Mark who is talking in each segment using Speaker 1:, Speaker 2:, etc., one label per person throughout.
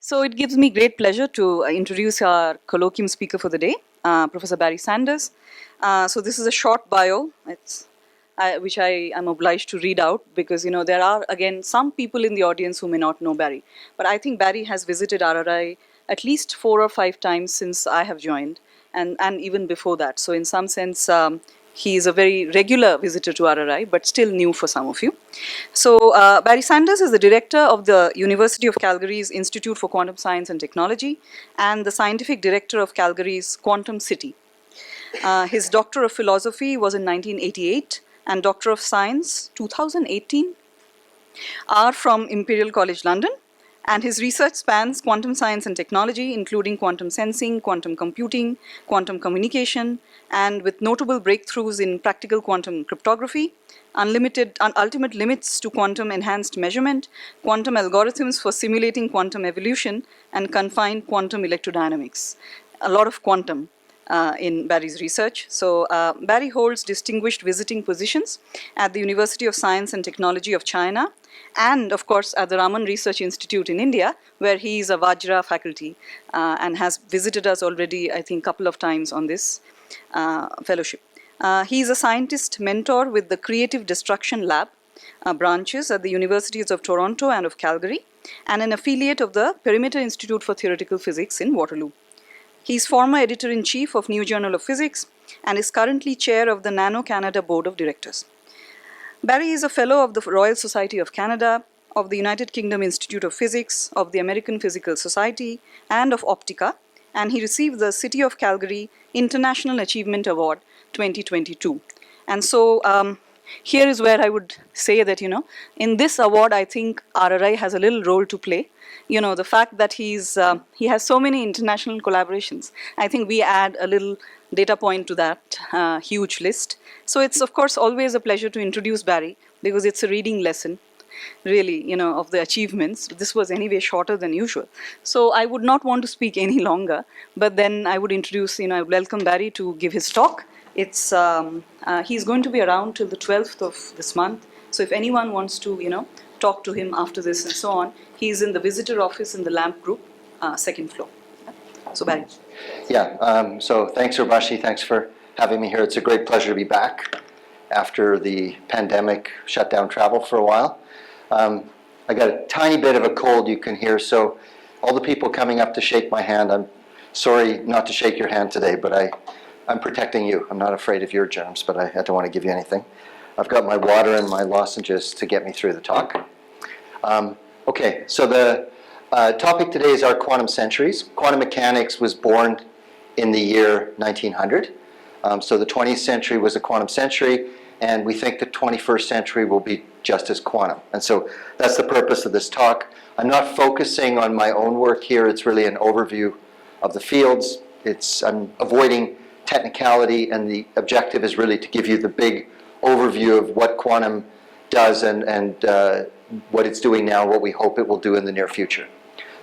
Speaker 1: So it gives me great pleasure to introduce our colloquium speaker for the day, Professor Barry Sanders. So this is a short bio, which I am obliged to read out because there are again some people in the audience who may not know Barry, but I think Barry has visited RRI at least 4 or 5 times since I have joined, and even before that. So in some sense, he is a very regular visitor to RRI, but still new for some of you. So Barry Sanders is the director of the University of Calgary's Institute for Quantum Science and Technology and the scientific director of Calgary's Quantum City. His Doctor of Philosophy was in 1988 and Doctor of Science 2018 are from Imperial College London, and his research spans quantum science and technology, including quantum sensing, quantum computing, quantum communication, and with notable breakthroughs in practical quantum cryptography, ultimate limits to quantum enhanced measurement, quantum algorithms for simulating quantum evolution, and confined quantum electrodynamics. A lot of quantum in Barry's research. So Barry holds distinguished visiting positions at the University of Science and Technology of China and, of course, at the Raman Research Institute in India, where he is a Vajra faculty and has visited us already, I think, a couple of times on this fellowship. He is a scientist mentor with the Creative Destruction Lab branches at the Universities of Toronto and of Calgary, and an affiliate of the Perimeter Institute for Theoretical Physics in Waterloo. He is former editor-in-chief of New Journal of Physics and is currently chair of the Nano Canada Board of Directors. Barry is a fellow of the Royal Society of Canada, of the United Kingdom Institute of Physics, of the American Physical Society, and of Optica, and he received the City of Calgary International Achievement Award 2022. And so here is where I would say that, in this award, I think RRI has a little role to play. The fact that he has so many international collaborations, I think we add a little data point to that huge list. So it's, of course, always a pleasure to introduce Barry because it's a reading lesson, really, of the achievements. This was anyway shorter than usual. So I would not want to speak any longer, but then I would introduce, I welcome Barry to give his talk. He's going to be around till the 12th of this month. So if anyone wants to, talk to him after this and so on, he's in the visitor office in the LAMP group, second floor. So Barry.
Speaker 2: Yeah, so thanks, Urvashi. Thanks for having me here. It's a great pleasure to be back after the pandemic shut down travel for a while. I got a tiny bit of a cold you can hear, so all the people coming up to shake my hand, I'm sorry not to shake your hand today, but I'm protecting you. I'm not afraid of your germs, but I don't want to give you anything. I've got my water and my lozenges to get me through the talk. Okay, so the topic today is our quantum centuries. Quantum mechanics was born in the year 1900. So the 20th century was a quantum century, and we think the 21st century will be just as quantum. And so that's the purpose of this talk. I'm not focusing on my own work here. It's really an overview of the fields. I'm avoiding technicality, and the objective is really to give you the big overview of what quantum does and what it's doing now, what we hope it will do in the near future.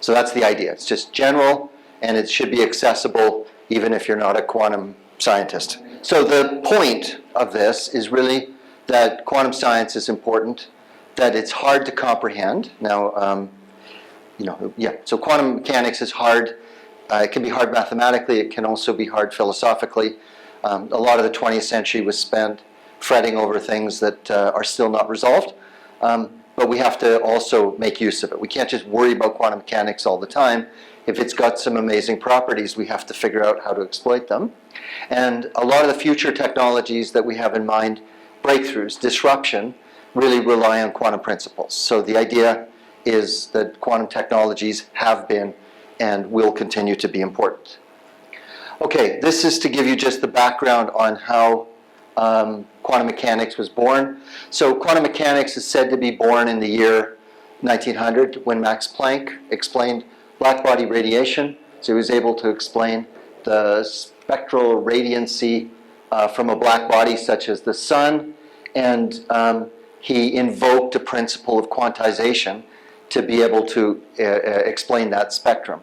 Speaker 2: So that's the idea. It's just general, and it should be accessible even if you're not a quantum scientist. So the point of this is really that quantum science is important, that it's hard to comprehend. Now, so quantum mechanics is hard. It can be hard mathematically. It can also be hard philosophically. A lot of the 20th century was spent fretting over things that are still not resolved. But we have to also make use of it. We can't just worry about quantum mechanics all the time. If it's got some amazing properties, we have to figure out how to exploit them. And a lot of the future technologies that we have in mind, breakthroughs, disruption, really rely on quantum principles. So the idea is that quantum technologies have been and will continue to be important. Okay, this is to give you just the background on how quantum mechanics was born. So quantum mechanics is said to be born in the year 1900 when Max Planck explained blackbody radiation. So he was able to explain the spectral radiancy from a black body such as the sun, and he invoked a principle of quantization to be able to explain that spectrum.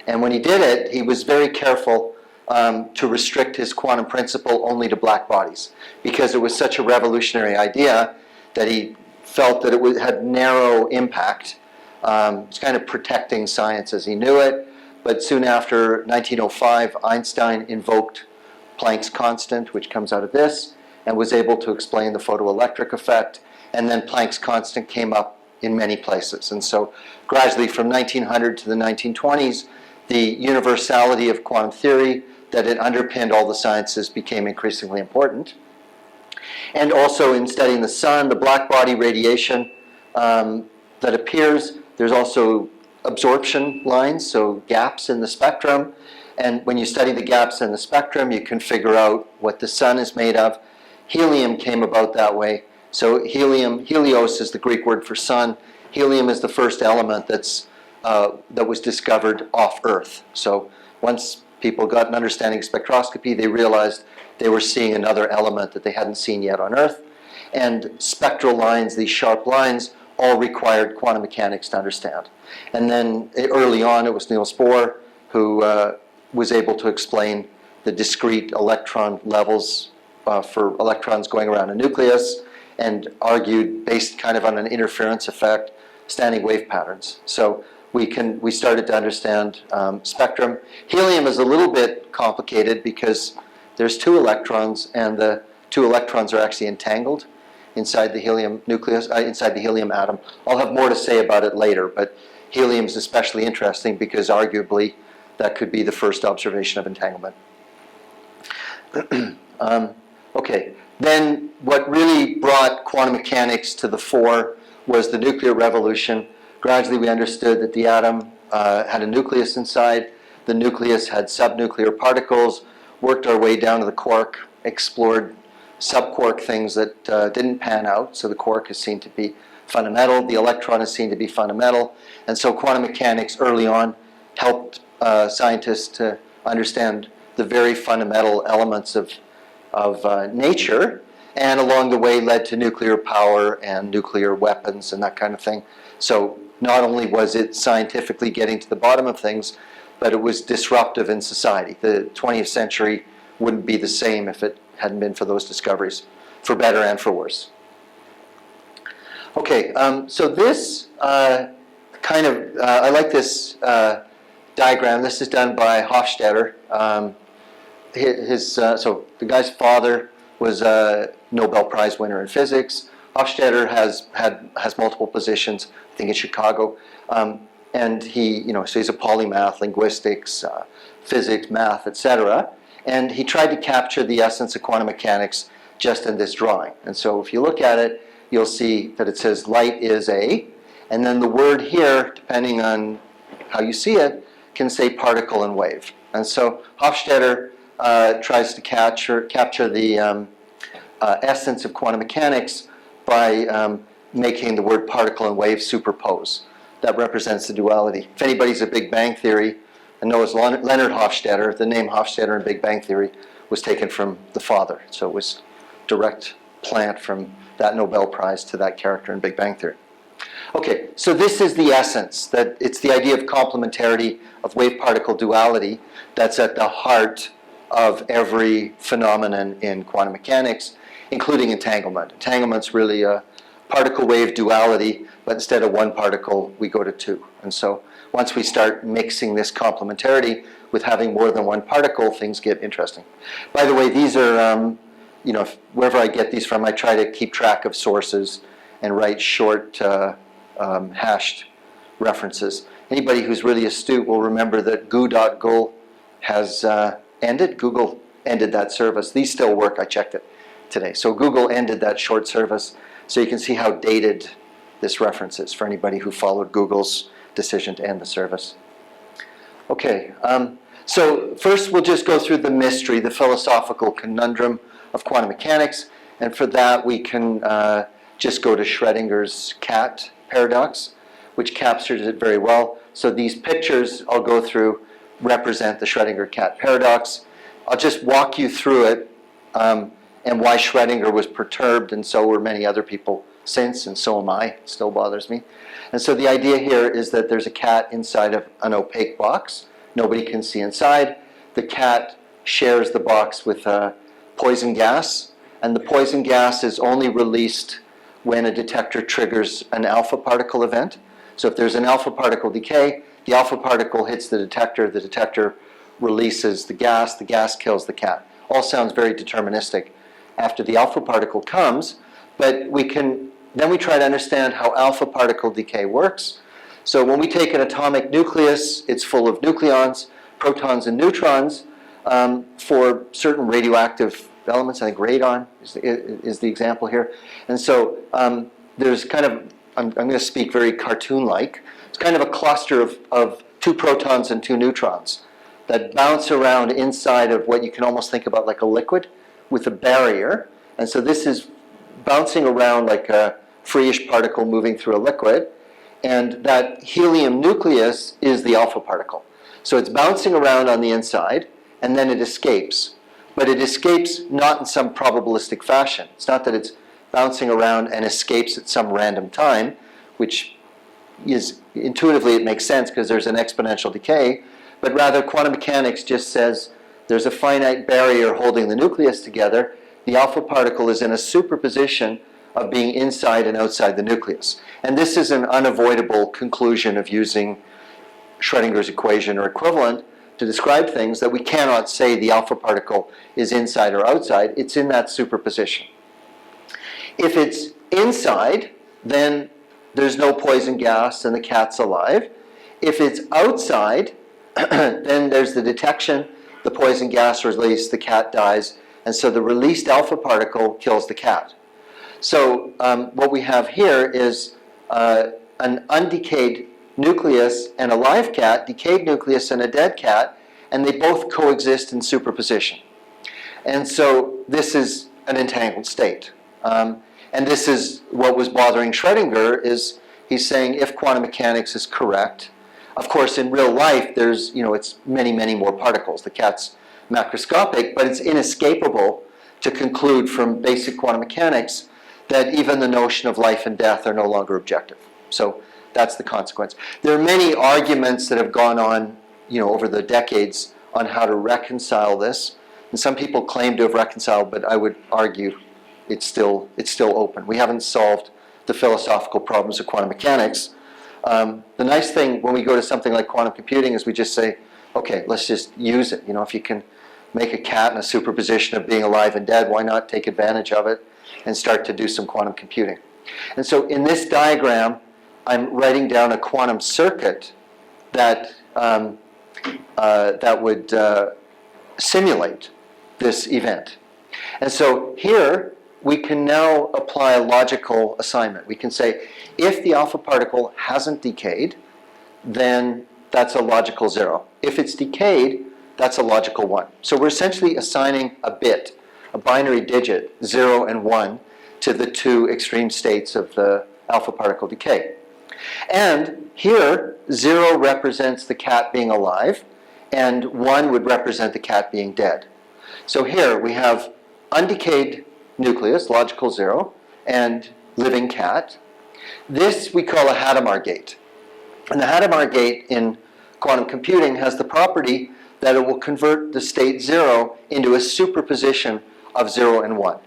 Speaker 2: And when he did it, he was very careful to restrict his quantum principle only to black bodies, because it was such a revolutionary idea that he felt that it had narrow impact It's kind of protecting science as he knew it. But soon after 1905, Einstein invoked Planck's constant, which comes out of this, and was able to explain the photoelectric effect. And then Planck's constant came up in many places. And so gradually from 1900 to the 1920s, the universality of quantum theory that had underpinned all the sciences became increasingly important. And also in studying the sun, the black body radiation that appears, there's also absorption lines, so gaps in the spectrum. And when you study the gaps in the spectrum, you can figure out what the sun is made of. Helium came about that way. So helium, helios is the Greek word for sun. Helium is the first element that was discovered off Earth. So once people got an understanding of spectroscopy, they realized they were seeing another element that they hadn't seen yet on Earth. And spectral lines, these sharp lines, all required quantum mechanics to understand. And then early on, it was Niels Bohr who was able to explain the discrete electron levels for electrons going around a nucleus, and argued, based kind of on an interference effect, standing wave patterns. So we started to understand spectrum. Helium is a little bit complicated because there's two electrons, and the two electrons are actually entangled inside the helium nucleus, inside the helium atom. I'll have more to say about it later, but helium is especially interesting because arguably that could be the first observation of entanglement. Okay, then what really brought quantum mechanics to the fore was the nuclear revolution. Gradually we understood that the atom had a nucleus inside. The nucleus had subnuclear particles, worked our way down to the quark, explored subquark things that didn't pan out. So the quark is seen to be fundamental. The electron is seen to be fundamental. And so quantum mechanics early on helped scientists to understand the very fundamental elements of nature, and along the way led to nuclear power and nuclear weapons and that kind of thing. So not only was it scientifically getting to the bottom of things, but it was disruptive in society. The 20th century wouldn't be the same if it hadn't been for those discoveries, for better and for worse. Okay, so this I like this diagram. This is done by Hofstadter. So the guy's father was a Nobel Prize winner in physics. Hofstadter has multiple positions, I think in Chicago, and so he's a polymath, linguistics, physics, math, etc. And he tried to capture the essence of quantum mechanics just in this drawing. And so if you look at it, you'll see that it says light is a, and then the word here, depending on how you see it, can say particle and wave. And so Hofstadter tries to capture the essence of quantum mechanics by making the word particle and wave superpose. That represents the duality. If anybody's a Big Bang Theory and knows Leonard Hofstadter, the name Hofstadter in Big Bang Theory was taken from the father. So it was direct plant from that Nobel Prize to that character in Big Bang Theory. Okay, so this is the essence, that it's the idea of complementarity, of wave-particle duality, that's at the heart of every phenomenon in quantum mechanics, including entanglement. Entanglement's really a particle-wave duality, but instead of one particle, we go to two. And so once we start mixing this complementarity with having more than one particle, things get interesting. By the way, these are, wherever I get these from, I try to keep track of sources and write short hashed references. Anybody who's really astute will remember that goo.gul has ended. Google ended that service. These still work. I checked it today. So Google ended that short service. So you can see how dated this reference is for anybody who followed Google's decision to end the service. Okay, so first we'll just go through the mystery, the philosophical conundrum of quantum mechanics. And for that we can just go to Schrödinger's cat paradox, which captures it very well. So these pictures I'll go through represent the Schrödinger cat paradox. I'll just walk you through it and why Schrödinger was perturbed, and so were many other people since, and so am I. It still bothers me. And so the idea here is that there's a cat inside of an opaque box. Nobody can see inside. The cat shares the box with poison gas, and the poison gas is only released when a detector triggers an alpha particle event. So if there's an alpha particle decay, the alpha particle hits the detector releases the gas kills the cat. All sounds very deterministic after the alpha particle comes, but then we try to understand how alpha particle decay works. So when we take an atomic nucleus, it's full of nucleons, protons, and neutrons for certain radioactive elements. I think radon is the example here. And so there's kind of, I'm going to speak very cartoon-like, it's kind of a cluster of 2 protons and 2 neutrons that bounce around inside of what you can almost think about like a liquid with a barrier. And so this is bouncing around like a free-ish particle moving through a liquid. And that helium nucleus is the alpha particle. So it's bouncing around on the inside, and then it escapes. But it escapes not in some probabilistic fashion. It's not that it's bouncing around and escapes at some random time, which is intuitively it makes sense because there's an exponential decay, but rather quantum mechanics just says there's a finite barrier holding the nucleus together. The alpha particle is in a superposition of being inside and outside the nucleus. And this is an unavoidable conclusion of using Schrödinger's equation or equivalent to describe things, that we cannot say the alpha particle is inside or outside. It's in that superposition. If it's inside, then there's no poison gas and the cat's alive. If it's outside, then there's the detection, the poison gas released, the cat dies, and so the released alpha particle kills the cat. So what we have here is an undecayed nucleus and a live cat, decayed nucleus and a dead cat, and they both coexist in superposition. And so this is an entangled state. And this is what was bothering Schrödinger, is he's saying if quantum mechanics is correct, of course in real life there's, it's many, many more particles. The cat's macroscopic, but it's inescapable to conclude from basic quantum mechanics that even the notion of life and death are no longer objective. So that's the consequence. There are many arguments that have gone on, over the decades on how to reconcile this. And some people claim to have reconciled, but I would argue it's still open. We haven't solved the philosophical problems of quantum mechanics. The nice thing when we go to something like quantum computing is we just say, okay, let's just use it. If you can make a cat in a superposition of being alive and dead, why not take advantage of it and start to do some quantum computing? And so in this diagram, I'm writing down a quantum circuit that would simulate this event. And so here we can now apply a logical assignment. We can say if the alpha particle hasn't decayed, then that's a logical 0. If it's decayed, that's a logical 1. So we're essentially assigning a bit, a binary digit, 0 and 1, to the 2 extreme states of the alpha particle decay. And here, 0 represents the cat being alive, and 1 would represent the cat being dead. So here we have undecayed nucleus, logical 0, and living cat. This we call a Hadamard gate. And the Hadamard gate in quantum computing has the property that it will convert the state 0 into a superposition of 0 and 1.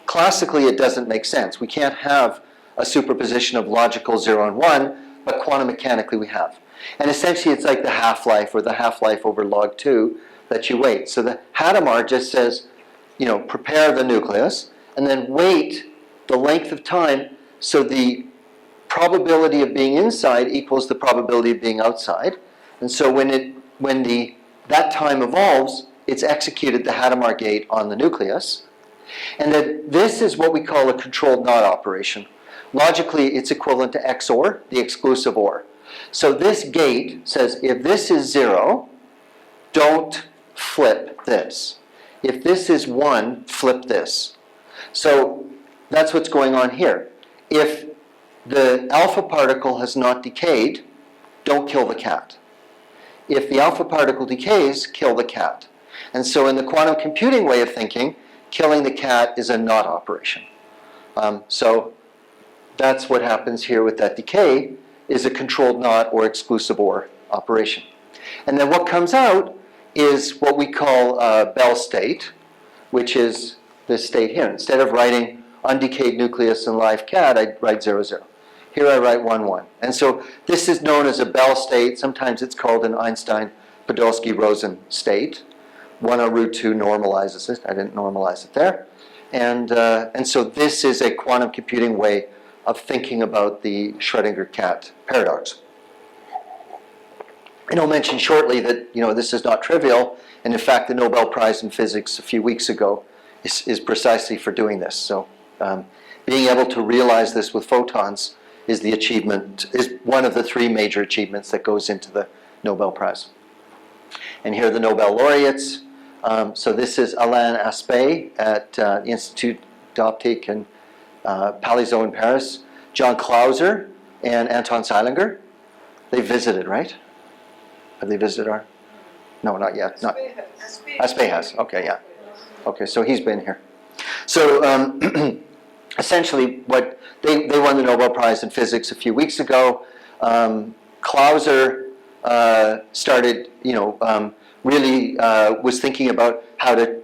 Speaker 2: Classically, it doesn't make sense. We can't have a superposition of logical 0 and 1, but quantum mechanically we have. And essentially it's like the half-life or the half-life over log 2 that you wait. So the Hadamard just says, prepare the nucleus and then wait the length of time so the probability of being inside equals the probability of being outside. And so when that time evolves, it's executed the Hadamard gate on the nucleus. And then this is what we call a controlled NOT operation. Logically, it's equivalent to XOR, the exclusive OR. So this gate says if this is 0, don't flip this. If this is 1, flip this. So that's what's going on here. If the alpha particle has not decayed, don't kill the cat. If the alpha particle decays, kill the cat. And so in the quantum computing way of thinking, killing the cat is a NOT operation. So that's what happens here with that decay, is a controlled NOT or exclusive OR operation. And then what comes out is what we call a Bell state, which is this state here. Instead of writing undecayed nucleus and live cat, I'd write 0, 0. Here I write 1, 1. And so this is known as a Bell state. Sometimes it's called an Einstein-Podolsky-Rosen state. 1/√2 normalizes it. I didn't normalize it there. And so this is a quantum computing way of thinking about the Schrödinger-Cat paradox. And I'll mention shortly that this is not trivial, and in fact the Nobel Prize in Physics a few weeks ago is precisely for doing this. So being able to realize this with photons is one of the 3 major achievements that goes into the Nobel Prize. And here are the Nobel laureates. So this is Alain Aspect at the Institut d'Optique and Palaiseau in Paris. John Clauser and Anton Zeilinger. They visited, right? Have they visited our? No, not yet. Not. Aspect has. Okay, yeah. Okay, so he's been here. So essentially, what they won the Nobel Prize in Physics a few weeks ago. Clauser started, really was thinking about how to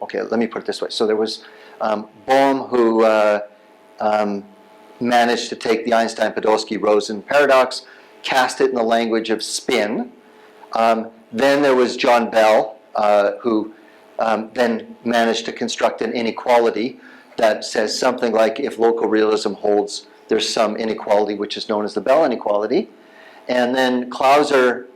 Speaker 2: okay, let me put it this way. So there was Bohm, who managed to take the Einstein-Podolsky-Rosen paradox, cast it in the language of spin. Then there was John Bell, who then managed to construct an inequality that says something like, if local realism holds, there's some inequality which is known as the Bell inequality. And then Clauser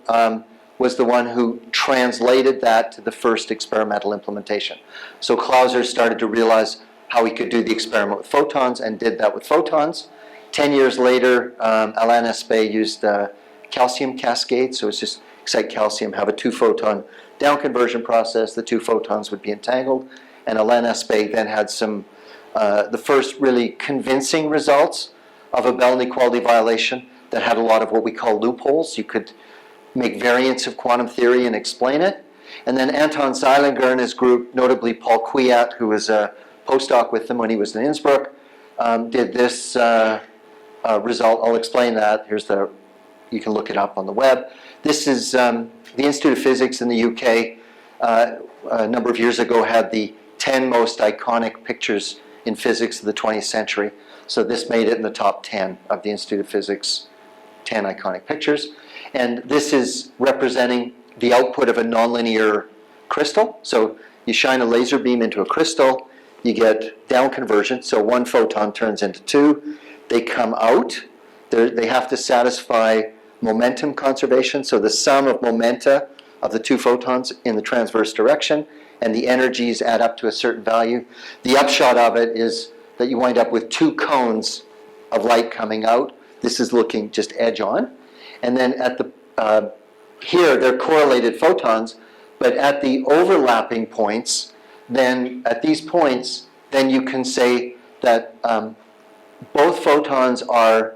Speaker 2: was the one who translated that to the first experimental implementation. So Clauser started to realize how he could do the experiment with photons and did that with photons. 10 years later, Alain Aspect used calcium cascade. So it's just excite calcium, have a 2-photon down conversion process. The 2 photons would be entangled. And Alain Aspect then had the first really convincing results of a Bell inequality violation that had a lot of what we call loopholes. You could make variants of quantum theory and explain it. And then Anton Zeilinger and his group, notably Paul Kwiat, who was a postdoc with him when he was in Innsbruck, did this result. I'll explain that. You can look it up on the web. This is the Institute of Physics in the UK. A number of years ago had the 10 most iconic pictures in physics of the 20th century. So this made it in the top 10 of the Institute of Physics 10 iconic pictures. And this is representing the output of a nonlinear crystal. So you shine a laser beam into a crystal, you get down conversion. So 1 photon turns into 2. They come out. They have to satisfy momentum conservation. So the sum of momenta of the 2 photons in the transverse direction and the energies add up to a certain value. The upshot of it is that you wind up with 2 cones of light coming out. This is looking just edge on. And then at here they're correlated photons, but at the overlapping points, then at these points, then you can say that both photons are,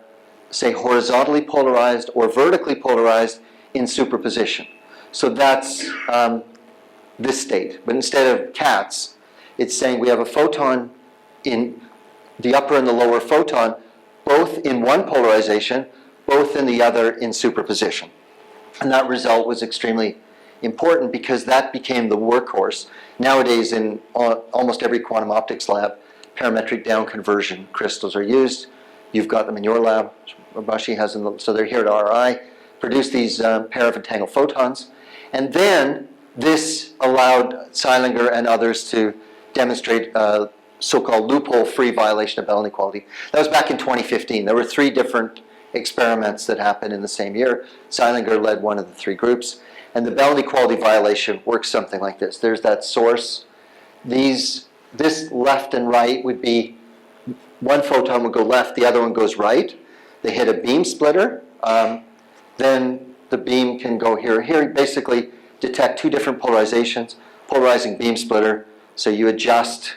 Speaker 2: say, horizontally polarized or vertically polarized in superposition. So that's this state. But instead of cats, it's saying we have a photon in the upper and the lower photon, both in one polarization, both in the other in superposition. And that result was extremely important because that became the workhorse. Nowadays in almost every quantum optics lab, parametric down conversion crystals are used. You've got them in your lab. Bashi has them, so they're here at RI. Produce these pair of entangled photons. And then this allowed Zeilinger and others to demonstrate so-called loophole-free violation of Bell inequality. That was back in 2015. There were 3 different experiments that happened in the same year. Zeilinger led one of the 3 groups. And the Bell inequality violation works something like this. There's that source. This left and right would be, one photon would go left, the other one goes right. They hit a beam splitter. Then the beam can go here. Here, basically detect 2 different polarizations. Polarizing beam splitter. So you adjust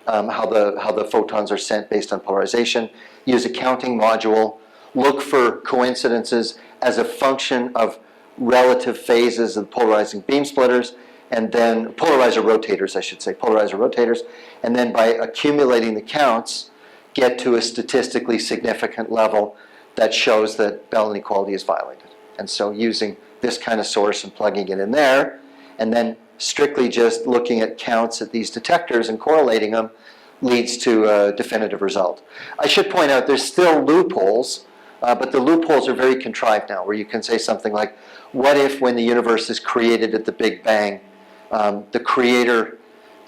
Speaker 2: how the photons are sent based on polarization. Use a counting module. Look for coincidences as a function of relative phases of polarizing beam splitters, and then polarizer rotators, I should say, polarizer rotators, and then by accumulating the counts, get to a statistically significant level that shows that Bell inequality is violated. And so using this kind of source and plugging it in there, and then strictly just looking at counts at these detectors and correlating them, leads to a definitive result. I should point out there's still loopholes, but the loopholes are very contrived now, where you can say something like, what if when the universe is created at the Big Bang, the creator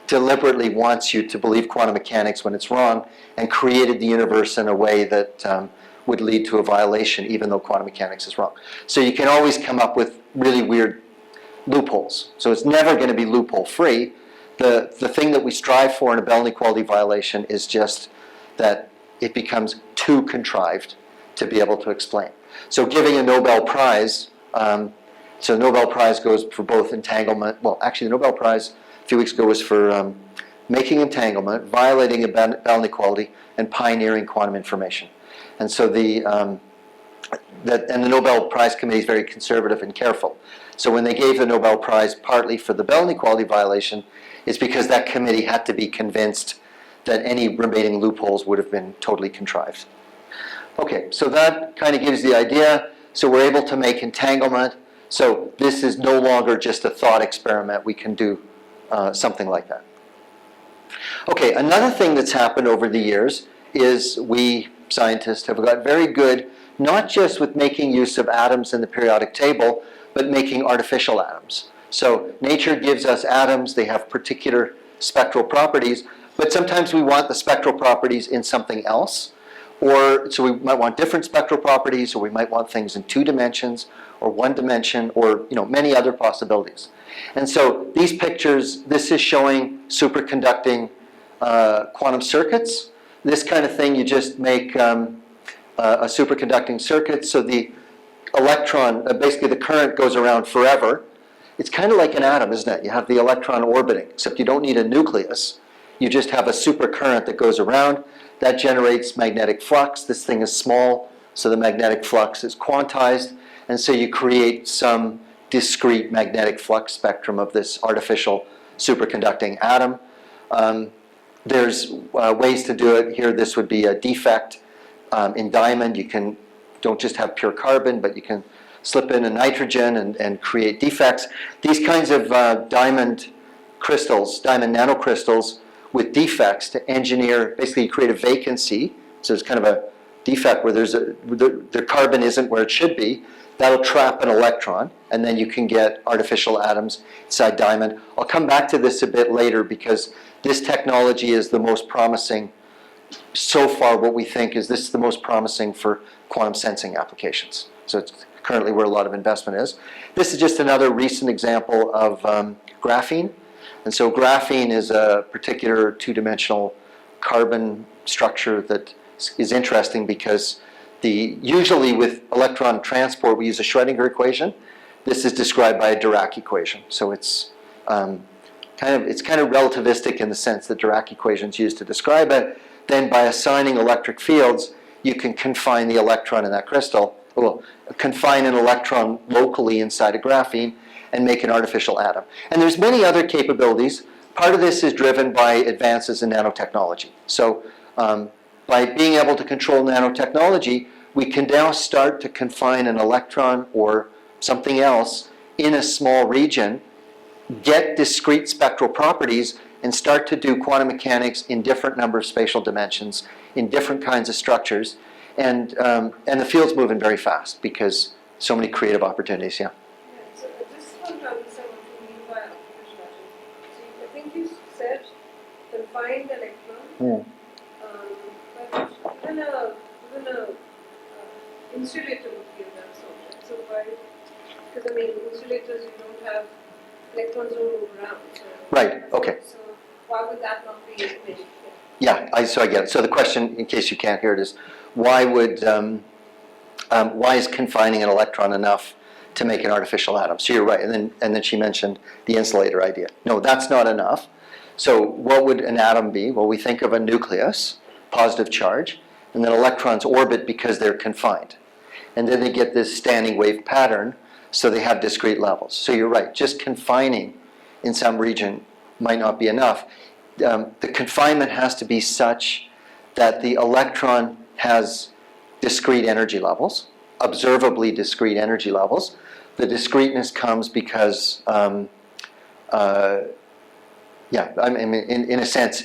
Speaker 2: deliberately wants you to believe quantum mechanics when it's wrong, and created the universe in a way that would lead to a violation, even though quantum mechanics is wrong. So you can always come up with really weird loopholes. So it's never going to be loophole free. The thing that we strive for in a Bell inequality violation is just that it becomes too contrived to be able to explain. So giving a Nobel Prize, so the Nobel Prize goes for both entanglement, well actually the Nobel Prize a few weeks ago was for making entanglement, violating a Bell inequality, and pioneering quantum information. And so the Nobel Prize Committee is very conservative and careful. So when they gave the Nobel Prize partly for the Bell inequality violation, it's because that committee had to be convinced that any remaining loopholes would have been totally contrived. Okay, so that kind of gives the idea. So we're able to make entanglement. So this is no longer just a thought experiment. We can do something like that. Okay, another thing that's happened over the years is we scientists have got very good, not just with making use of atoms in the periodic table, but making artificial atoms. So nature gives us atoms, they have particular spectral properties, but sometimes we want the spectral properties in something else. Or, so we might want different spectral properties, or we might want things in 2 dimensions, or 1 dimension, or many other possibilities. And so these pictures, this is showing superconducting quantum circuits. This kind of thing, you just make a superconducting circuit, so the electron, basically the current goes around forever. It's kind of like an atom, isn't it? You have the electron orbiting, except you don't need a nucleus. You just have a supercurrent that goes around. That generates magnetic flux. This thing is small, so the magnetic flux is quantized. And so you create some discrete magnetic flux spectrum of this artificial superconducting atom. There's ways to do it. Here, this would be a defect. In diamond, you don't just have pure carbon, but you can slip in a nitrogen and create defects. These kinds of diamond crystals, diamond nanocrystals with defects to engineer, basically you create a vacancy, so it's kind of a defect where the carbon isn't where it should be. That'll trap an electron, and then you can get artificial atoms inside diamond. I'll come back to this a bit later because this technology is the most promising. So far, what we think is this is the most promising for quantum sensing applications. So it's currently where a lot of investment is. This is just another recent example of graphene. And so graphene is a particular 2-dimensional carbon structure that is interesting because usually with electron transport we use a Schrödinger equation. This is described by a Dirac equation. So it's kind of relativistic in the sense that Dirac equations used to describe it. Then by assigning electric fields, you can confine the electron in that crystal, well, confine an electron locally inside a graphene and make an artificial atom. And there's many other capabilities. Part of this is driven by advances in nanotechnology. So by being able to control nanotechnology, we can now start to confine an electron or something else in a small region, get discrete spectral properties, and start to do quantum mechanics in different number of spatial dimensions, in different kinds of structures. And the field's moving very fast because so many creative opportunities, yeah.
Speaker 3: So I just want to understand what you mean by artificial atom. So I think you said confined electron, but even a insulator would be of that sort, right? So why? Because insulators you don't have electrons don't move around. So,
Speaker 2: Right. Okay.
Speaker 3: So why would that not be mentioned?
Speaker 2: Yeah. So I get it. So the question, in case you can't hear it, is why is confining an electron enough to make an artificial atom? So you're right. And then she mentioned the insulator idea. No, that's not enough. So what would an atom be? Well, we think of a nucleus, positive charge, and then electrons orbit because they're confined. And then they get this standing wave pattern, so they have discrete levels. So you're right. Just confining in some region might not be enough. The confinement has to be such that the electron has discrete energy levels, observably discrete energy levels. The discreteness comes because, in a sense,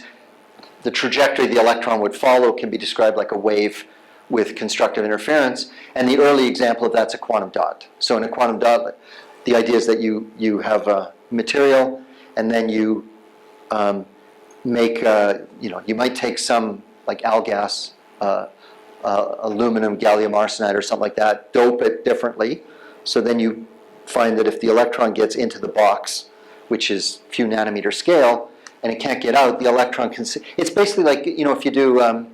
Speaker 2: the trajectory the electron would follow can be described like a wave with constructive interference, and the early example of that's a quantum dot. So in a quantum dot, the idea is that you have a material, and then you make, you might take some like gas, aluminum, gallium arsenide or something like that, dope it differently, so then you find that if the electron gets into the box, which is a few nanometer scale, and it can't get out, the electron can, it's basically like, if you do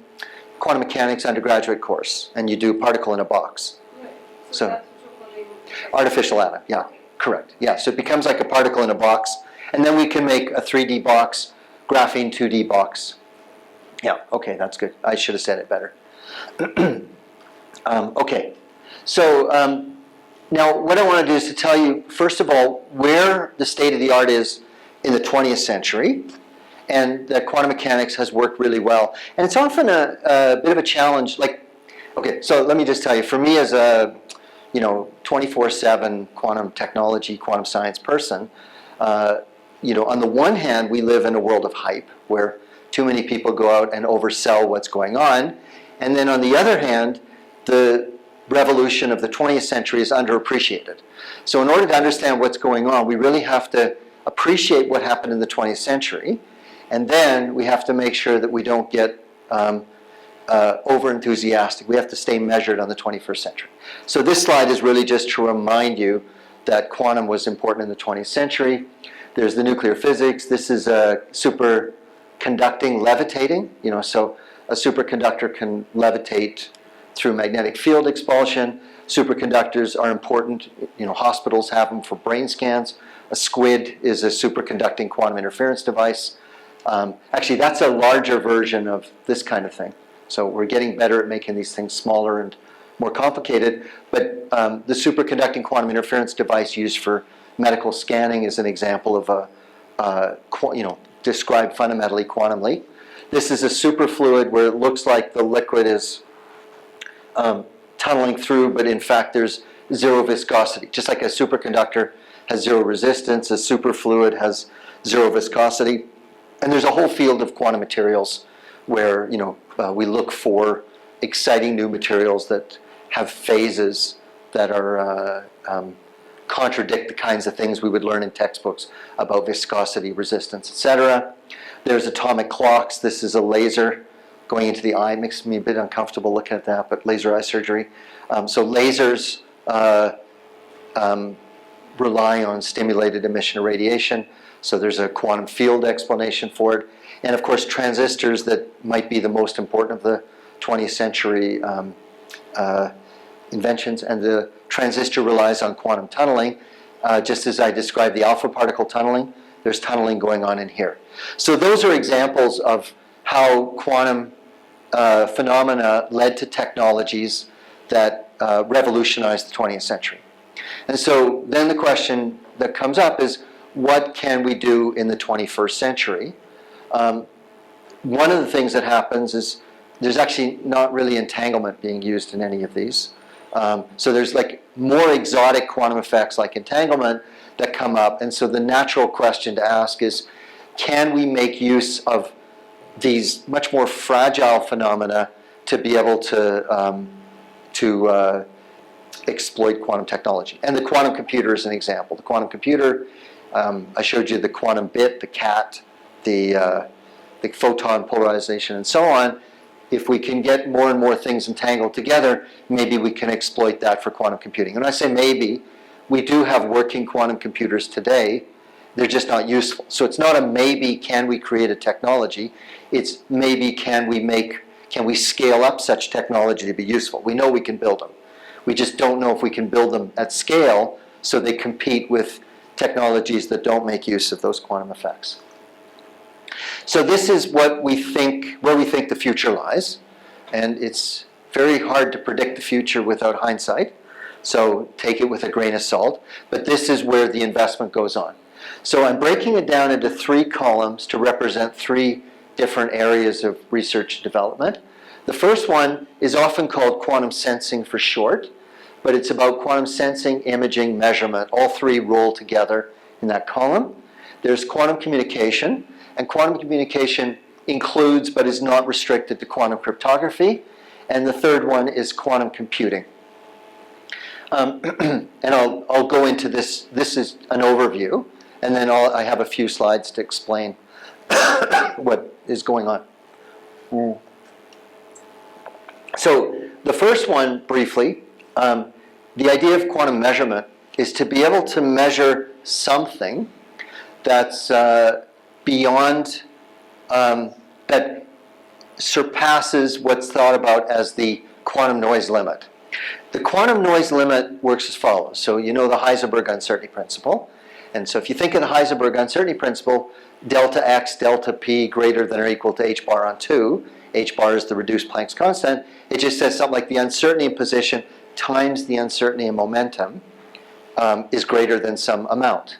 Speaker 2: quantum mechanics undergraduate course, and you do particle in a box.
Speaker 3: Right.
Speaker 2: So
Speaker 3: That's what you're calling
Speaker 2: artificial atom, yeah, correct. Yeah, so it becomes like a particle in a box, and then we can make a 3D box, graphene 2D box. Yeah, okay, that's good. I should have said it better. Okay, so now what I want to do is to tell you, first of all, where the state of the art is in the 20th century, and that quantum mechanics has worked really well. And it's often a bit of a challenge. Like, okay, so let me just tell you, for me as a 24/7 quantum technology, quantum science person, on the one hand, we live in a world of hype where too many people go out and oversell what's going on. And then on the other hand, the revolution of the 20th century is underappreciated. So in order to understand what's going on, we really have to appreciate what happened in the 20th century. And then we have to make sure that we don't get over-enthusiastic. We have to stay measured on the 21st century. So this slide is really just to remind you that quantum was important in the 20th century. There's the nuclear physics. This is superconducting, levitating. So a superconductor can levitate through magnetic field expulsion. Superconductors are important. Hospitals have them for brain scans. A squid is a superconducting quantum interference device. Actually, that's a larger version of this kind of thing. So we're getting better at making these things smaller and more complicated. But the superconducting quantum interference device used for medical scanning is an example of described fundamentally quantumly. This is a superfluid where it looks like the liquid is tunneling through, but in fact there's zero viscosity. Just like a superconductor has zero resistance, a superfluid has zero viscosity. And there's a whole field of quantum materials where we look for exciting new materials that have phases that are contradict the kinds of things we would learn in textbooks about viscosity, resistance, etc. There's atomic clocks. This is a laser going into the eye. It makes me a bit uncomfortable looking at that, but laser eye surgery. So lasers rely on stimulated emission of radiation. So there's a quantum field explanation for it. And of course, transistors that might be the most important of the 20th century inventions. And the transistor relies on quantum tunneling. Just as I described the alpha particle tunneling, there's tunneling going on in here. So those are examples of how quantum phenomena led to technologies that revolutionized the 20th century. And so then the question that comes up is, what can we do in the 21st century? One of the things that happens is there's actually not really entanglement being used in any of these. So there's like more exotic quantum effects like entanglement that come up. And so the natural question to ask is, can we make use of these much more fragile phenomena to be able to exploit quantum technology? And the quantum computer is an example. The quantum computer, I showed you the quantum bit, the cat, the photon polarization, and so on. If we can get more and more things entangled together, maybe we can exploit that for quantum computing. And I say maybe, we do have working quantum computers today. They're just not useful. So it's not a maybe, can we create a technology? It's maybe, can we scale up such technology to be useful? We know we can build them. We just don't know if we can build them at scale so they compete with technologies that don't make use of those quantum effects. So this is what we think, where we think the future lies. And it's very hard to predict the future without hindsight. So take it with a grain of salt. But this is where the investment goes on. So I'm breaking it down into 3 columns to represent 3 different areas of research and development. The first one is often called quantum sensing for short, but it's about quantum sensing, imaging, measurement. All 3 roll together in that column. There's quantum communication, and quantum communication includes but is not restricted to quantum cryptography. And the third one is quantum computing. And I'll go into this. This is an overview, and then I have a few slides to explain what is going on. So the first one, briefly, the idea of quantum measurement is to be able to measure something that's beyond, that surpasses what's thought about as the quantum noise limit. The quantum noise limit works as follows. So you know the Heisenberg uncertainty principle. And so if you think of the Heisenberg uncertainty principle, delta x, delta p greater than or equal to h bar on 2. H bar is the reduced Planck's constant. It just says something like the uncertainty in position times the uncertainty in momentum is greater than some amount.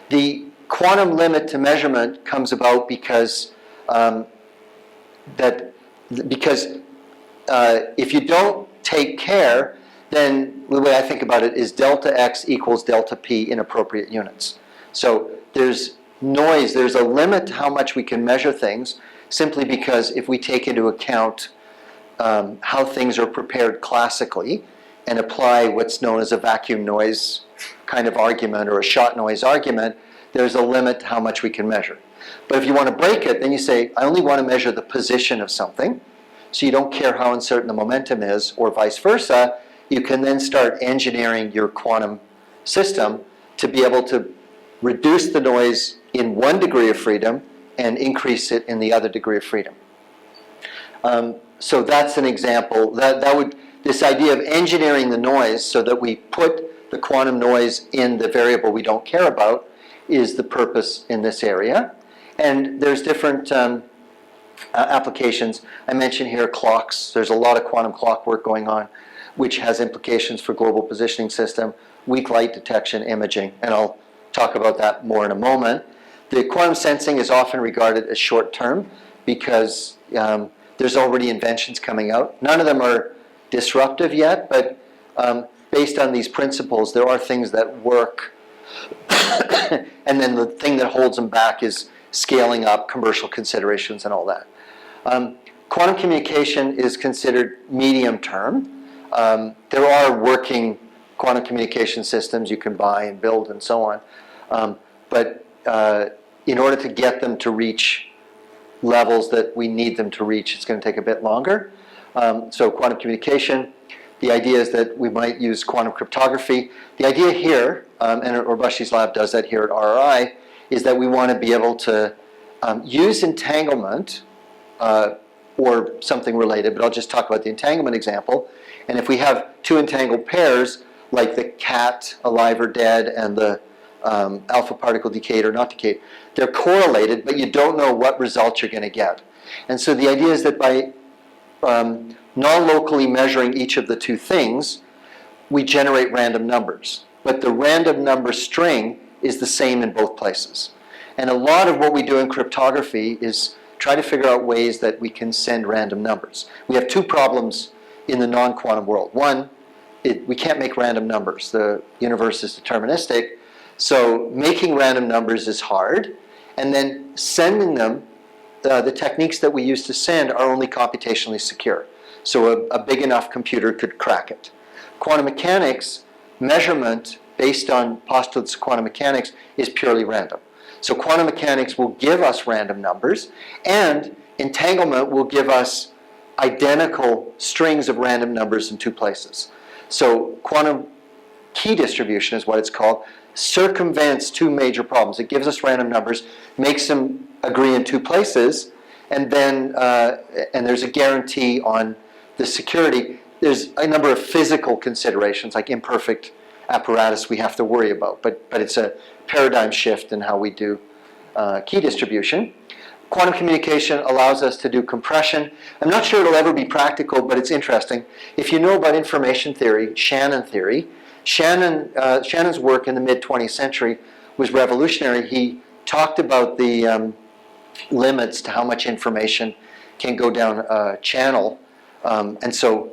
Speaker 2: The quantum limit to measurement comes about because if you don't take care, then the way I think about it is delta x equals delta p in appropriate units. So there's noise, there's a limit to how much we can measure things, simply because if we take into account how things are prepared classically and apply what's known as a vacuum noise kind of argument or a shot noise argument, there's a limit to how much we can measure. But if you want to break it, then you say, I only want to measure the position of something, so you don't care how uncertain the momentum is, or vice versa. You can then start engineering your quantum system to be able to reduce the noise in one degree of freedom and increase it in the other degree of freedom. So that's an example. This idea of engineering the noise so that we put the quantum noise in the variable we don't care about is the purpose in this area. And there's different applications. I mentioned here clocks. There's a lot of quantum clock work going on, which has implications for global positioning system, weak light detection, imaging, and I'll talk about that more in a moment. The quantum sensing is often regarded as short-term because there's already inventions coming out. None of them are disruptive yet, but based on these principles, there are things that work. And then the thing that holds them back is scaling up, commercial considerations, and all that. Quantum communication is considered medium-term. There are working quantum communication systems you can buy and build and so on. But in order to get them to reach levels that we need them to reach, it's going to take a bit longer. So quantum communication, the idea is that we might use quantum cryptography. The idea here, and Urbashi's lab does that here at RRI, is that we want to be able to use entanglement or something related, but I'll just talk about the entanglement example. And if we have two entangled pairs, like the cat, alive or dead, and the alpha particle decayed or not decayed, they're correlated, but you don't know what result you're going to get. And so the idea is that by non-locally measuring each of the two things, we generate random numbers. But the random number string is the same in both places. And a lot of what we do in cryptography is try to figure out ways that we can send random numbers. We have two problems in the non-quantum world. One, we can't make random numbers. The universe is deterministic. So making random numbers is hard. And then sending them, the techniques that we use to send are only computationally secure. So a big enough computer could crack it. Quantum mechanics, measurement based on postulates of quantum mechanics is purely random. So quantum mechanics will give us random numbers, and entanglement will give us identical strings of random numbers in two places. So quantum key distribution is what it's called, circumvents two major problems. It gives us random numbers, makes them agree in two places, and then and there's a guarantee on the security. There's a number of physical considerations, like imperfect apparatus we have to worry about, but it's a paradigm shift in how we do key distribution. Quantum communication allows us to do compression. I'm not sure it'll ever be practical, but it's interesting. If you know about information theory, Shannon theory, Shannon's work in the mid-20th century was revolutionary. He talked about the limits to how much information can go down a channel. And so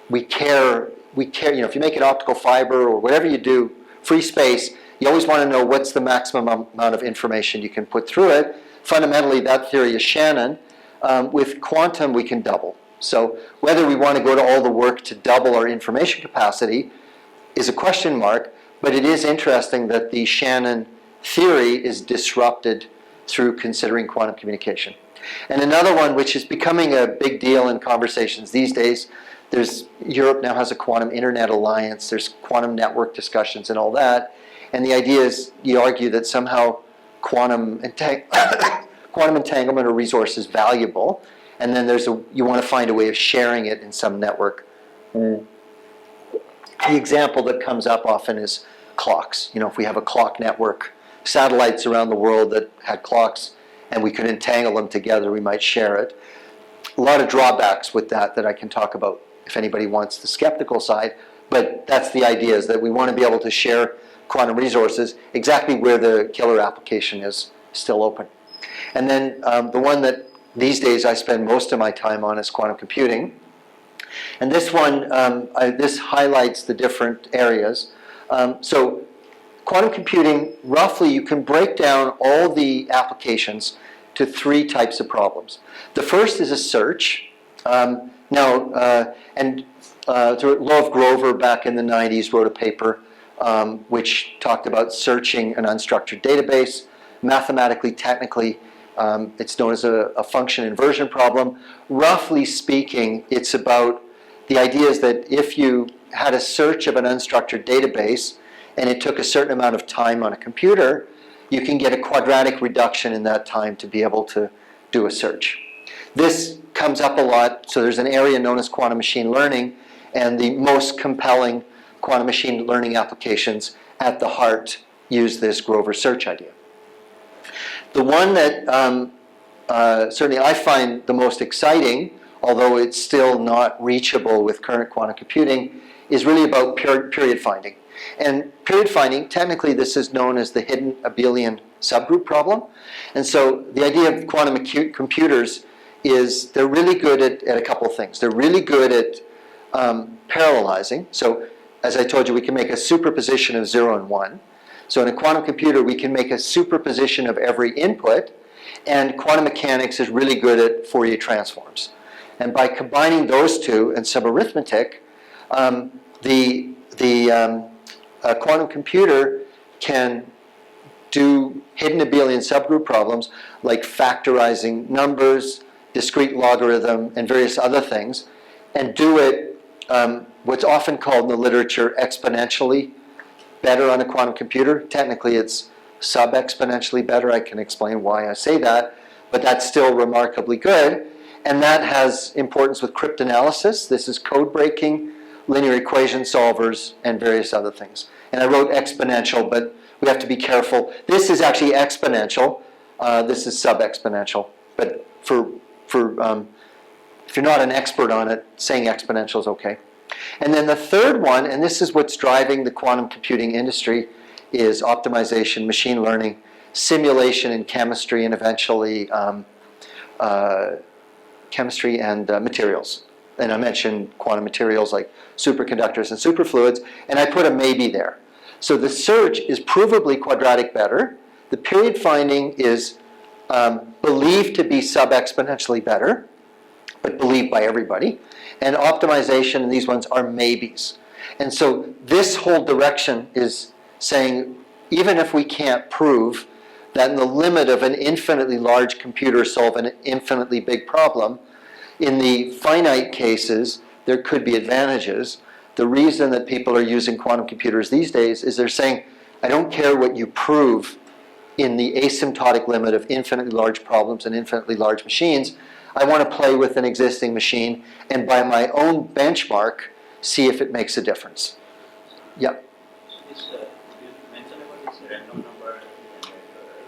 Speaker 2: we care, if you make an optical fiber or whatever you do, free space, you always want to know what's the maximum amount of information you can put through it. Fundamentally, that theory is Shannon. With quantum, we can double. So whether we want to go to all the work to double our information capacity is a question mark, but it is interesting that the Shannon theory is disrupted through considering quantum communication. And another one, which is becoming a big deal in conversations these days, Europe now has a quantum internet alliance, there's quantum network discussions and all that, and the idea is, you argue that somehow quantum entanglement or resource is valuable, and then you want to find a way of sharing it in some network. The example that comes up often is clocks. You know, if we have a clock network, satellites around the world that had clocks, and we could entangle them together, we might share it. A lot of drawbacks with that I can talk about if anybody wants the skeptical side, but that's the idea, is that we want to be able to share quantum resources. Exactly where the killer application is still open. And then the one that these days I spend most of my time on is quantum computing. And this one, this highlights the different areas. So quantum computing, roughly, you can break down all the applications to 3 types of problems. The first is a search. Love Grover back in the 90s wrote a paper which talked about searching an unstructured database. Mathematically, technically, it's known as a function inversion problem. Roughly speaking, it's about, the idea is that if you had a search of an unstructured database and it took a certain amount of time on a computer, you can get a quadratic reduction in that time to be able to do a search. This comes up a lot, so there's an area known as quantum machine learning, and the most compelling quantum machine learning applications at the heart use this Grover search idea. The one that certainly I find the most exciting, although it's still not reachable with current quantum computing, is really about period finding. And period finding, technically this is known as the hidden abelian subgroup problem. And so the idea of quantum computers is they're really good at a couple of things. They're really good at parallelizing. So as I told you, we can make a superposition of 0 and 1. So in a quantum computer, we can make a superposition of every input, and quantum mechanics is really good at Fourier transforms. And by combining those two and some arithmetic, the quantum computer can do hidden abelian subgroup problems like factorizing numbers, discrete logarithm, and various other things, and do it what's often called in the literature exponentially better on a quantum computer. Technically, it's sub-exponentially better. I can explain why I say that, but that's still remarkably good. And that has importance with cryptanalysis. This is code breaking, linear equation solvers, and various other things. And I wrote exponential, but we have to be careful. This is actually exponential. This is sub-exponential. But if you're not an expert on it, saying exponential is okay. And then the third one, and this is what's driving the quantum computing industry, is optimization, machine learning, simulation in chemistry, and eventually chemistry and materials. And I mentioned quantum materials like superconductors and superfluids, and I put a maybe there. So the search is provably quadratic better. The period finding is believed to be sub-exponentially better, but believed by everybody. And optimization and these ones are maybes. And so this whole direction is saying, even if we can't prove that in the limit of an infinitely large computer solve an infinitely big problem, in the finite cases, there could be advantages. The reason that people are using quantum computers these days is they're saying, I don't care what you prove in the asymptotic limit of infinitely large problems and infinitely large machines. I want to play with an existing machine and by my own benchmark, see if it makes a difference. Yeah.
Speaker 4: You mentioned about this random number generator.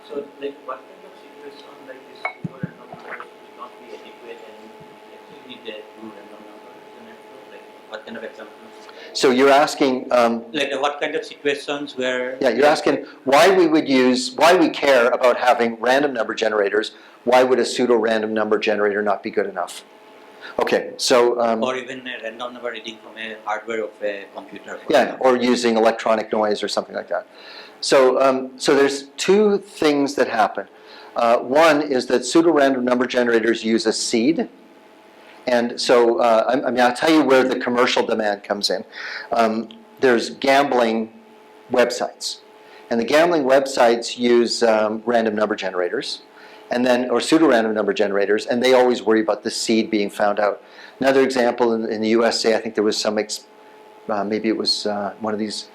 Speaker 4: So, like, what kind of situation like this two random numbers will not be adequate and actually need a two random number generator? Like, what kind of examples?
Speaker 2: So you're asking,
Speaker 4: like, what kind of situations where?
Speaker 2: Yeah, you're asking why we care about having random number generators. Why would a pseudo-random number generator not be good enough? Okay, so
Speaker 4: or even a random number reading from a hardware of a computer.
Speaker 2: Yeah, or using electronic noise or something like that. So, so there's two things that happen. One is that pseudo-random number generators use a seed. And so, I'll tell you where the commercial demand comes in. There's gambling websites. And the gambling websites use random number generators, or pseudo-random number generators, and they always worry about the seed being found out. Another example in the USA, I think there was some, maybe it was one of these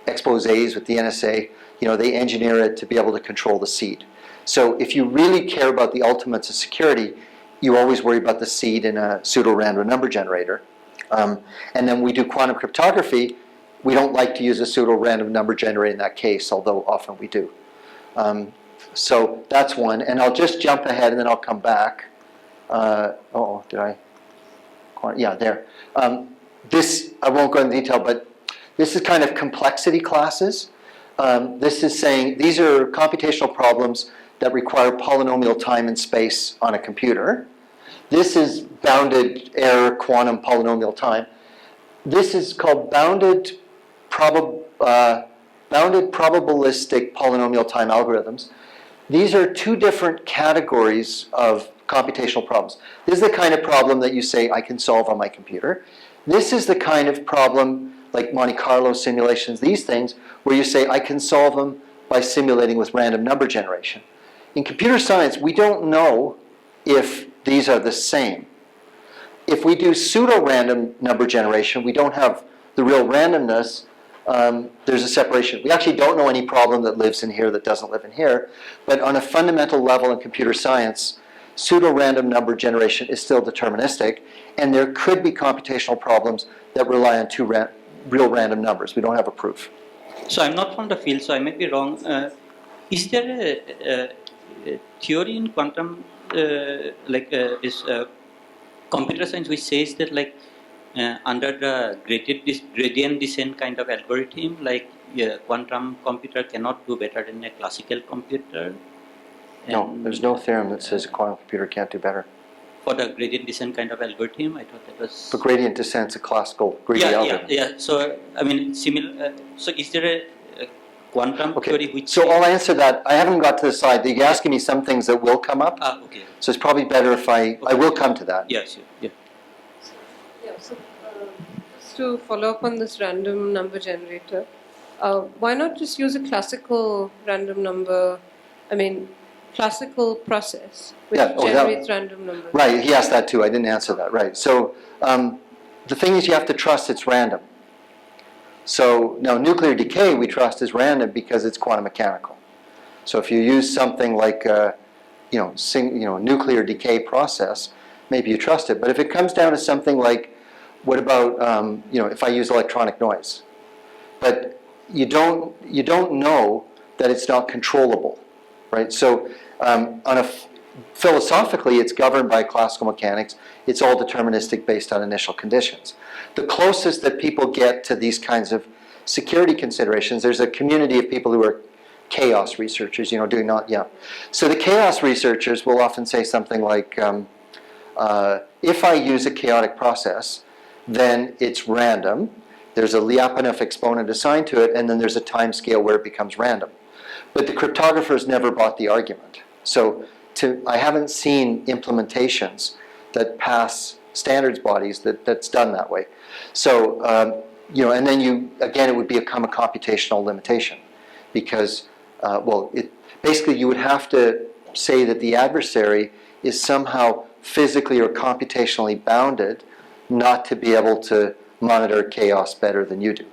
Speaker 2: exposés with the NSA, they engineer it to be able to control the seed. So if you really care about the ultimates of security, you always worry about the seed in a pseudo-random number generator. And then we do quantum cryptography. We don't like to use a pseudo-random number generator in that case, although often we do. So that's one. And I'll just jump ahead and then I'll come back. Did I? Yeah, there. This, I won't go into detail, but this is kind of complexity classes. This is saying these are computational problems that require polynomial time and space on a computer. This is bounded error quantum polynomial time. This is called bounded probabilistic polynomial time algorithms. These are two different categories of computational problems. This is the kind of problem that you say, I can solve on my computer. This is the kind of problem, like Monte Carlo simulations, these things, where you say, I can solve them by simulating with random number generation. In computer science, we don't know if these are the same. If we do pseudo-random number generation, we don't have the real randomness, there's a separation. We actually don't know any problem that lives in here that doesn't live in here, but on a fundamental level in computer science, pseudo-random number generation is still deterministic, and there could be computational problems that rely on two real random numbers. We don't have a proof.
Speaker 5: So I'm not from the field, so I may be wrong. Is there a theory in quantum, computer science, which says that under the gradient descent kind of algorithm, quantum computer cannot do better than a classical computer?
Speaker 2: No, there's no theorem that says a quantum computer can't do better.
Speaker 5: For the gradient descent kind of algorithm, I thought that was...
Speaker 2: But gradient descent's a classical greedy algorithm.
Speaker 5: Yeah. So, I mean, similar. So, is there a quantum theory which...
Speaker 2: So I'll answer that. I haven't got to the slide. You're asking me some things that will come up.
Speaker 5: Okay.
Speaker 2: So it's probably better if I will come to that.
Speaker 5: Yes, yeah.
Speaker 3: So just to follow up on this random number generator, why not just use a classical random number, classical process which generates random numbers?
Speaker 2: Right, he asked that too. I didn't answer that. Right. So the thing is you have to trust it's random. So now nuclear decay we trust is random because it's quantum mechanical. So if you use something like nuclear decay process, maybe you trust it. But if it comes down to something like, what about if I use electronic noise? But you don't know that it's not controllable, right? So philosophically, it's governed by classical mechanics. It's all deterministic based on initial conditions. The closest that people get to these kinds of security considerations, there's a community of people who are chaos researchers, So the chaos researchers will often say something like, if I use a chaotic process, then it's random. There's a Lyapunov exponent assigned to it, and then there's a time scale where it becomes random. But the cryptographers never bought the argument. So I haven't seen implementations that pass standards bodies that's done that way. So, and then it would become a computational limitation because, basically you would have to say that the adversary is somehow physically or computationally bounded not to be able to monitor chaos better than you do.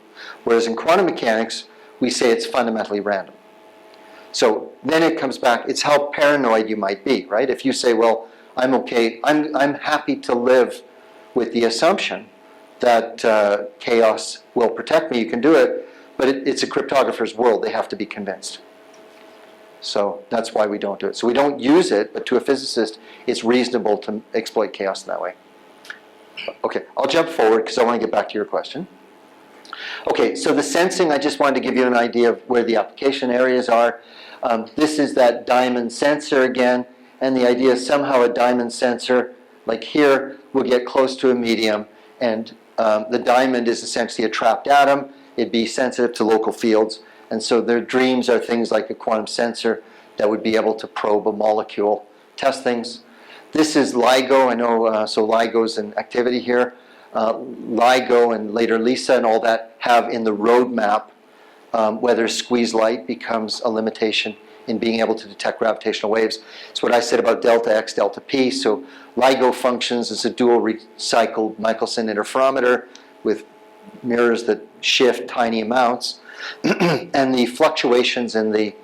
Speaker 2: Whereas in quantum mechanics, we say it's fundamentally random. So then it comes back, it's how paranoid you might be, right? If you say, well, I'm okay, I'm happy to live with the assumption that chaos will protect me, you can do it, but it's a cryptographer's world, they have to be convinced. So that's why we don't do it. So we don't use it, but to a physicist, it's reasonable to exploit chaos in that way. Okay, I'll jump forward because I want to get back to your question. Okay, so the sensing, I just wanted to give you an idea of where the application areas are. This is that diamond sensor again, and the idea is somehow a diamond sensor, like here, will get close to a medium, and the diamond is essentially a trapped atom. It'd be sensitive to local fields, and so their dreams are things like a quantum sensor that would be able to probe a molecule, test things. This is LIGO, I know, so LIGO's an activity here. LIGO and later LISA and all that have in the roadmap whether squeeze light becomes a limitation in being able to detect gravitational waves. It's what I said about delta X, delta P. So LIGO functions as a dual recycled Michelson interferometer with mirrors that shift tiny amounts. And the fluctuations in the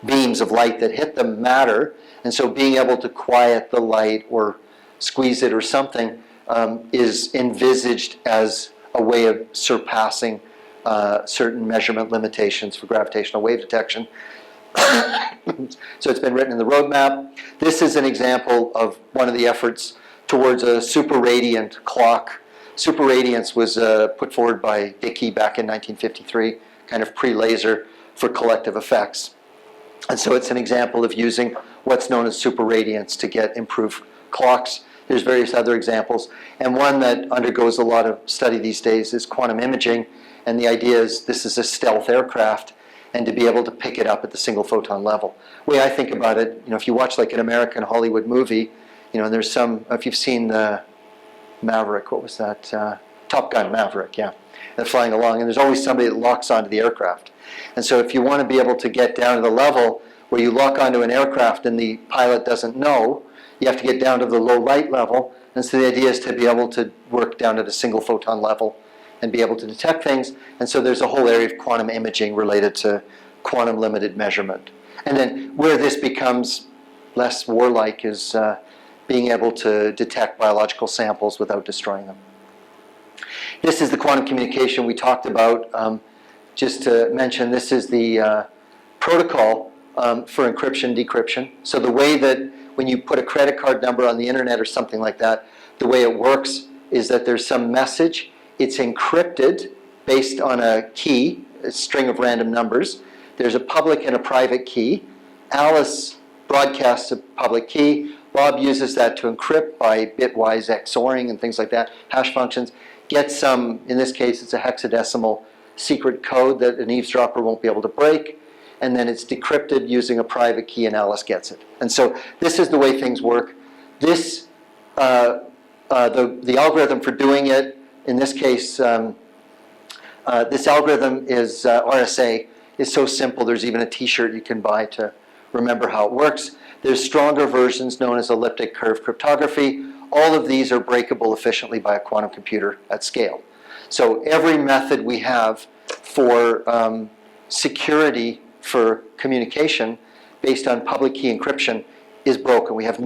Speaker 2: beams of light that hit them matter. And so being able to quiet the light or squeeze it or something is envisaged as a way of surpassing certain measurement limitations for gravitational wave detection. So it's been written in the roadmap. This is an example of one of the efforts towards a super radiant clock. Super radiance was put forward by Dickey back in 1953, kind of pre-laser for collective effects. And so it's an example of using what's known as super radiance to get improved clocks. There's various other examples. And one that undergoes a lot of study these days is quantum imaging. And the idea is this is a stealth aircraft, and to be able to pick it up at the single photon level. The way I think about it, if you watch like an American Hollywood movie, and there's some, if you've seen the Maverick, what was that? Top Gun Maverick, yeah. They're flying along, and there's always somebody that locks onto the aircraft. And so if you want to be able to get down to the level where you lock onto an aircraft and the pilot doesn't know, you have to get down to the low light level. And so the idea is to be able to work down at a single photon level and be able to detect things. And so there's a whole area of quantum imaging related to quantum limited measurement. And then where this becomes less warlike is being able to detect biological samples without destroying them. This is the quantum communication we talked about. Just to mention, this is the protocol for encryption, decryption. So the way that when you put a credit card number on the internet or something like that, the way it works is that there's some message. It's encrypted based on a key, a string of random numbers. There's a public and a private key. Alice broadcasts a public key. Bob uses that to encrypt by bitwise XORing and things like that, hash functions. Gets some, in this case, it's a hexadecimal secret code that an eavesdropper won't be able to break. And then it's decrypted using a private key, and Alice gets it. And so this is the way things work. This, the algorithm for doing it, in this case, this algorithm is RSA, is so simple. There's even a T-shirt you can buy to remember how it works. There's stronger versions known as elliptic curve cryptography. All of these are breakable efficiently by a quantum computer at scale. So every method we have for security for communication based on public key encryption is broken. We have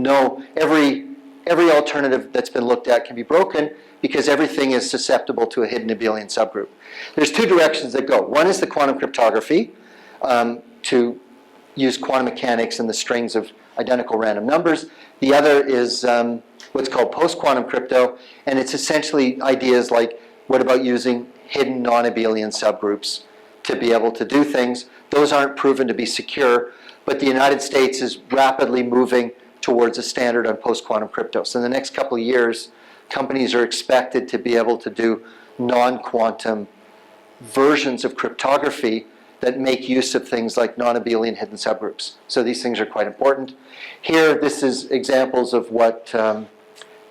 Speaker 2: every alternative that's been looked at can be broken because everything is susceptible to a hidden abelian subgroup. There's two directions that go. One is the quantum cryptography to use quantum mechanics and the strings of identical random numbers. The other is what's called post-quantum crypto, and it's essentially ideas like, what about using hidden non-abelian subgroups to be able to do things? Those aren't proven to be secure, but the United States is rapidly moving towards a standard on post-quantum crypto. So in the next couple of years, companies are expected to be able to do non-quantum versions of cryptography that make use of things like non-abelian hidden subgroups. So these things are quite important. Here, this is examples of what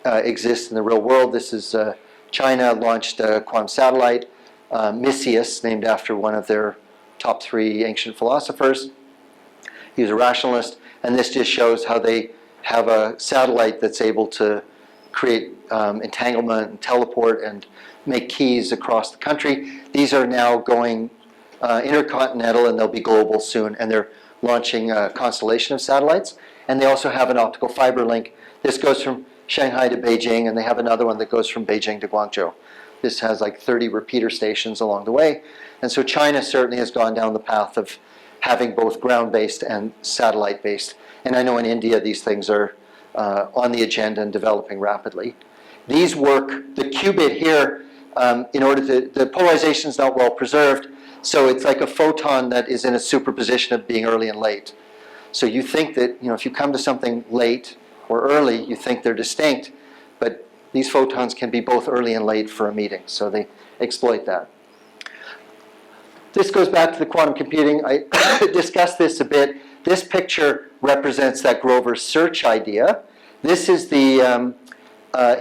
Speaker 2: exists in the real world. This is China launched a quantum satellite, Misius, named after one of their top 3 ancient philosophers. He was a rationalist, and this just shows how they have a satellite that's able to create entanglement and teleport and make keys across the country. These are now going intercontinental, and they'll be global soon, and they're launching a constellation of satellites. And they also have an optical fiber link. This goes from Shanghai to Beijing, and they have another one that goes from Beijing to Guangzhou. This has like 30 repeater stations along the way. And so China certainly has gone down the path of having both ground-based and satellite-based. And I know in India these things are on the agenda and developing rapidly. These work, the qubit here, the polarization is not well preserved, so it's like a photon that is in a superposition of being early and late. So you think that, if you come to something late or early, you think they're distinct, but these photons can be both early and late for a meeting, so they exploit that. This goes back to the quantum computing. I discussed this a bit. This picture represents that Grover search idea. This is the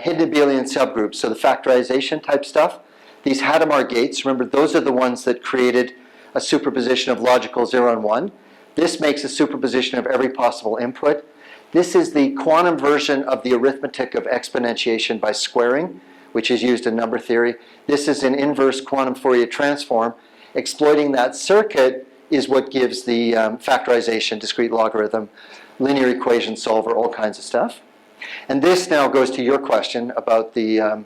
Speaker 2: hidden abelian subgroups, so the factorization type stuff. These Hadamard gates, remember, those are the ones that created a superposition of logical 0 and 1. This makes a superposition of every possible input. This is the quantum version of the arithmetic of exponentiation by squaring, which is used in number theory. This is an inverse quantum Fourier transform. Exploiting that circuit is what gives the factorization, discrete logarithm, linear equation solver, all kinds of stuff. And this now goes to your question about the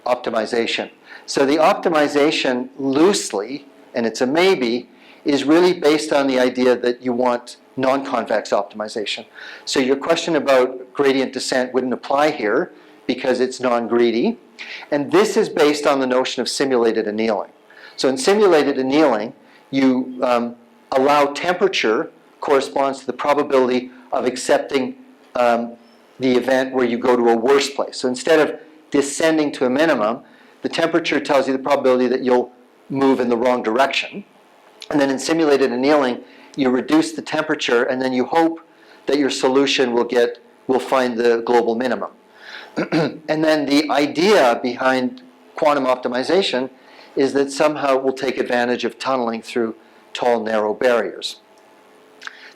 Speaker 2: optimization. So the optimization loosely, and it's a maybe, is really based on the idea that you want non-convex optimization. So your question about gradient descent wouldn't apply here because it's non-greedy. And this is based on the notion of simulated annealing. So in simulated annealing, you allow temperature corresponds to the probability of accepting the event where you go to a worse place. So instead of descending to a minimum, the temperature tells you the probability that you'll move in the wrong direction. And then in simulated annealing, you reduce the temperature, and then you hope that your solution will find the global minimum. And then the idea behind quantum optimization is that somehow it will take advantage of tunneling through tall, narrow barriers.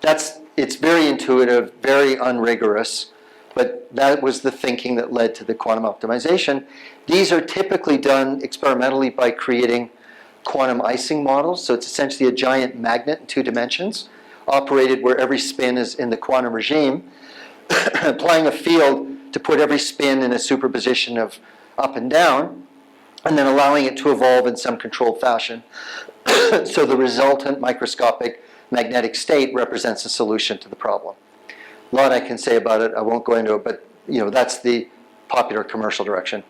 Speaker 2: It's very intuitive, very unrigorous, but that was the thinking that led to the quantum optimization. These are typically done experimentally by creating quantum icing models. So it's essentially a giant magnet in 2 dimensions, operated where every spin is in the quantum regime, applying a field to put every spin in a superposition of up and down, and then allowing it to evolve in some controlled fashion. So the resultant microscopic magnetic state represents a solution to the problem. A lot I can say about it, I won't go into it, but that's the popular commercial direction.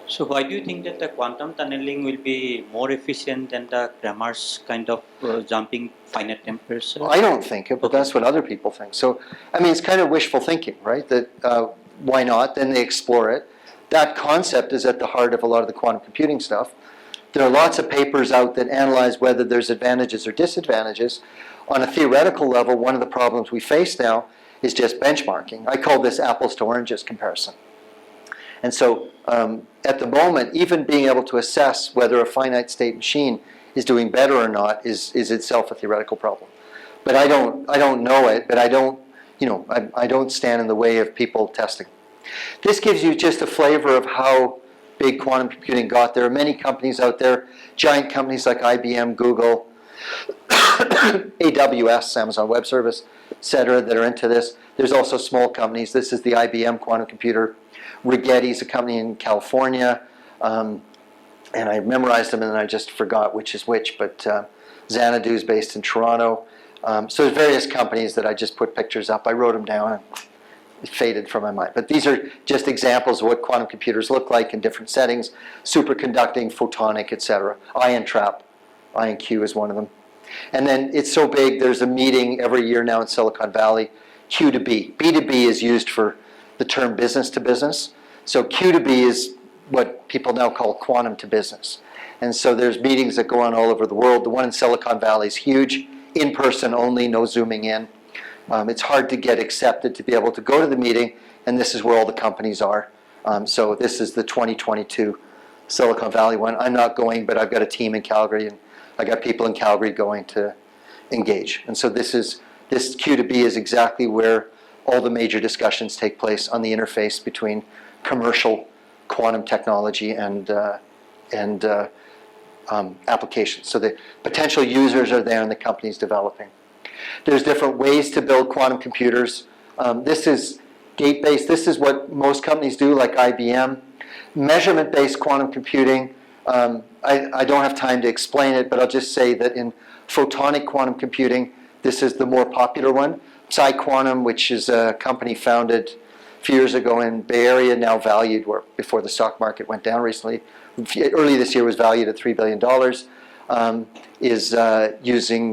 Speaker 5: So why do you think that the quantum tunneling will be more efficient than the Cramer's kind of jumping finite temperature?
Speaker 2: I don't think it, but that's what other people think. So, I mean, it's kind of wishful thinking, right? That why not? Then they explore it. That concept is at the heart of a lot of the quantum computing stuff. There are lots of papers out that analyze whether there's advantages or disadvantages. On a theoretical level, one of the problems we face now is just benchmarking. I call this apples to oranges comparison. And so at the moment, even being able to assess whether a finite state machine is doing better or not is itself a theoretical problem. But I don't know it, but I don't stand in the way of people testing. This gives you just a flavor of how big quantum computing got. There are many companies out there, giant companies like IBM, Google, AWS, Amazon Web Service, etc., that are into this. There's also small companies. This is the IBM quantum computer. Rigetti is a company in California, and I memorized them and then I just forgot which is which, but Xanadu is based in Toronto. So there's various companies that I just put pictures up. I wrote them down and it faded from my mind. But these are just examples of what quantum computers look like in different settings, superconducting, photonic, etc. Ion trap, IonQ is one of them. And then it's so big, there's a meeting every year now in Silicon Valley, Q to B. B to B is used for the term business to business. So Q to B is what people now call quantum to business. And so there's meetings that go on all over the world. The one in Silicon Valley is huge, in person only, no zooming in. It's hard to get accepted to be able to go to the meeting, and this is where all the companies are. So this is the 2022 Silicon Valley one. I'm not going, but I've got a team in Calgary, and I got people in Calgary going to engage. And so this Q to B is exactly where all the major discussions take place on the interface between commercial quantum technology and applications. So the potential users are there and the company's developing. There's different ways to build quantum computers. This is gate-based. This is what most companies do, like IBM. Measurement-based quantum computing, I don't have time to explain it, but I'll just say that in photonic quantum computing, this is the more popular one. PsiQuantum, which is a company founded a few years ago in Bay Area, now valued, or before the stock market went down recently, early this year was valued at $3 billion, is using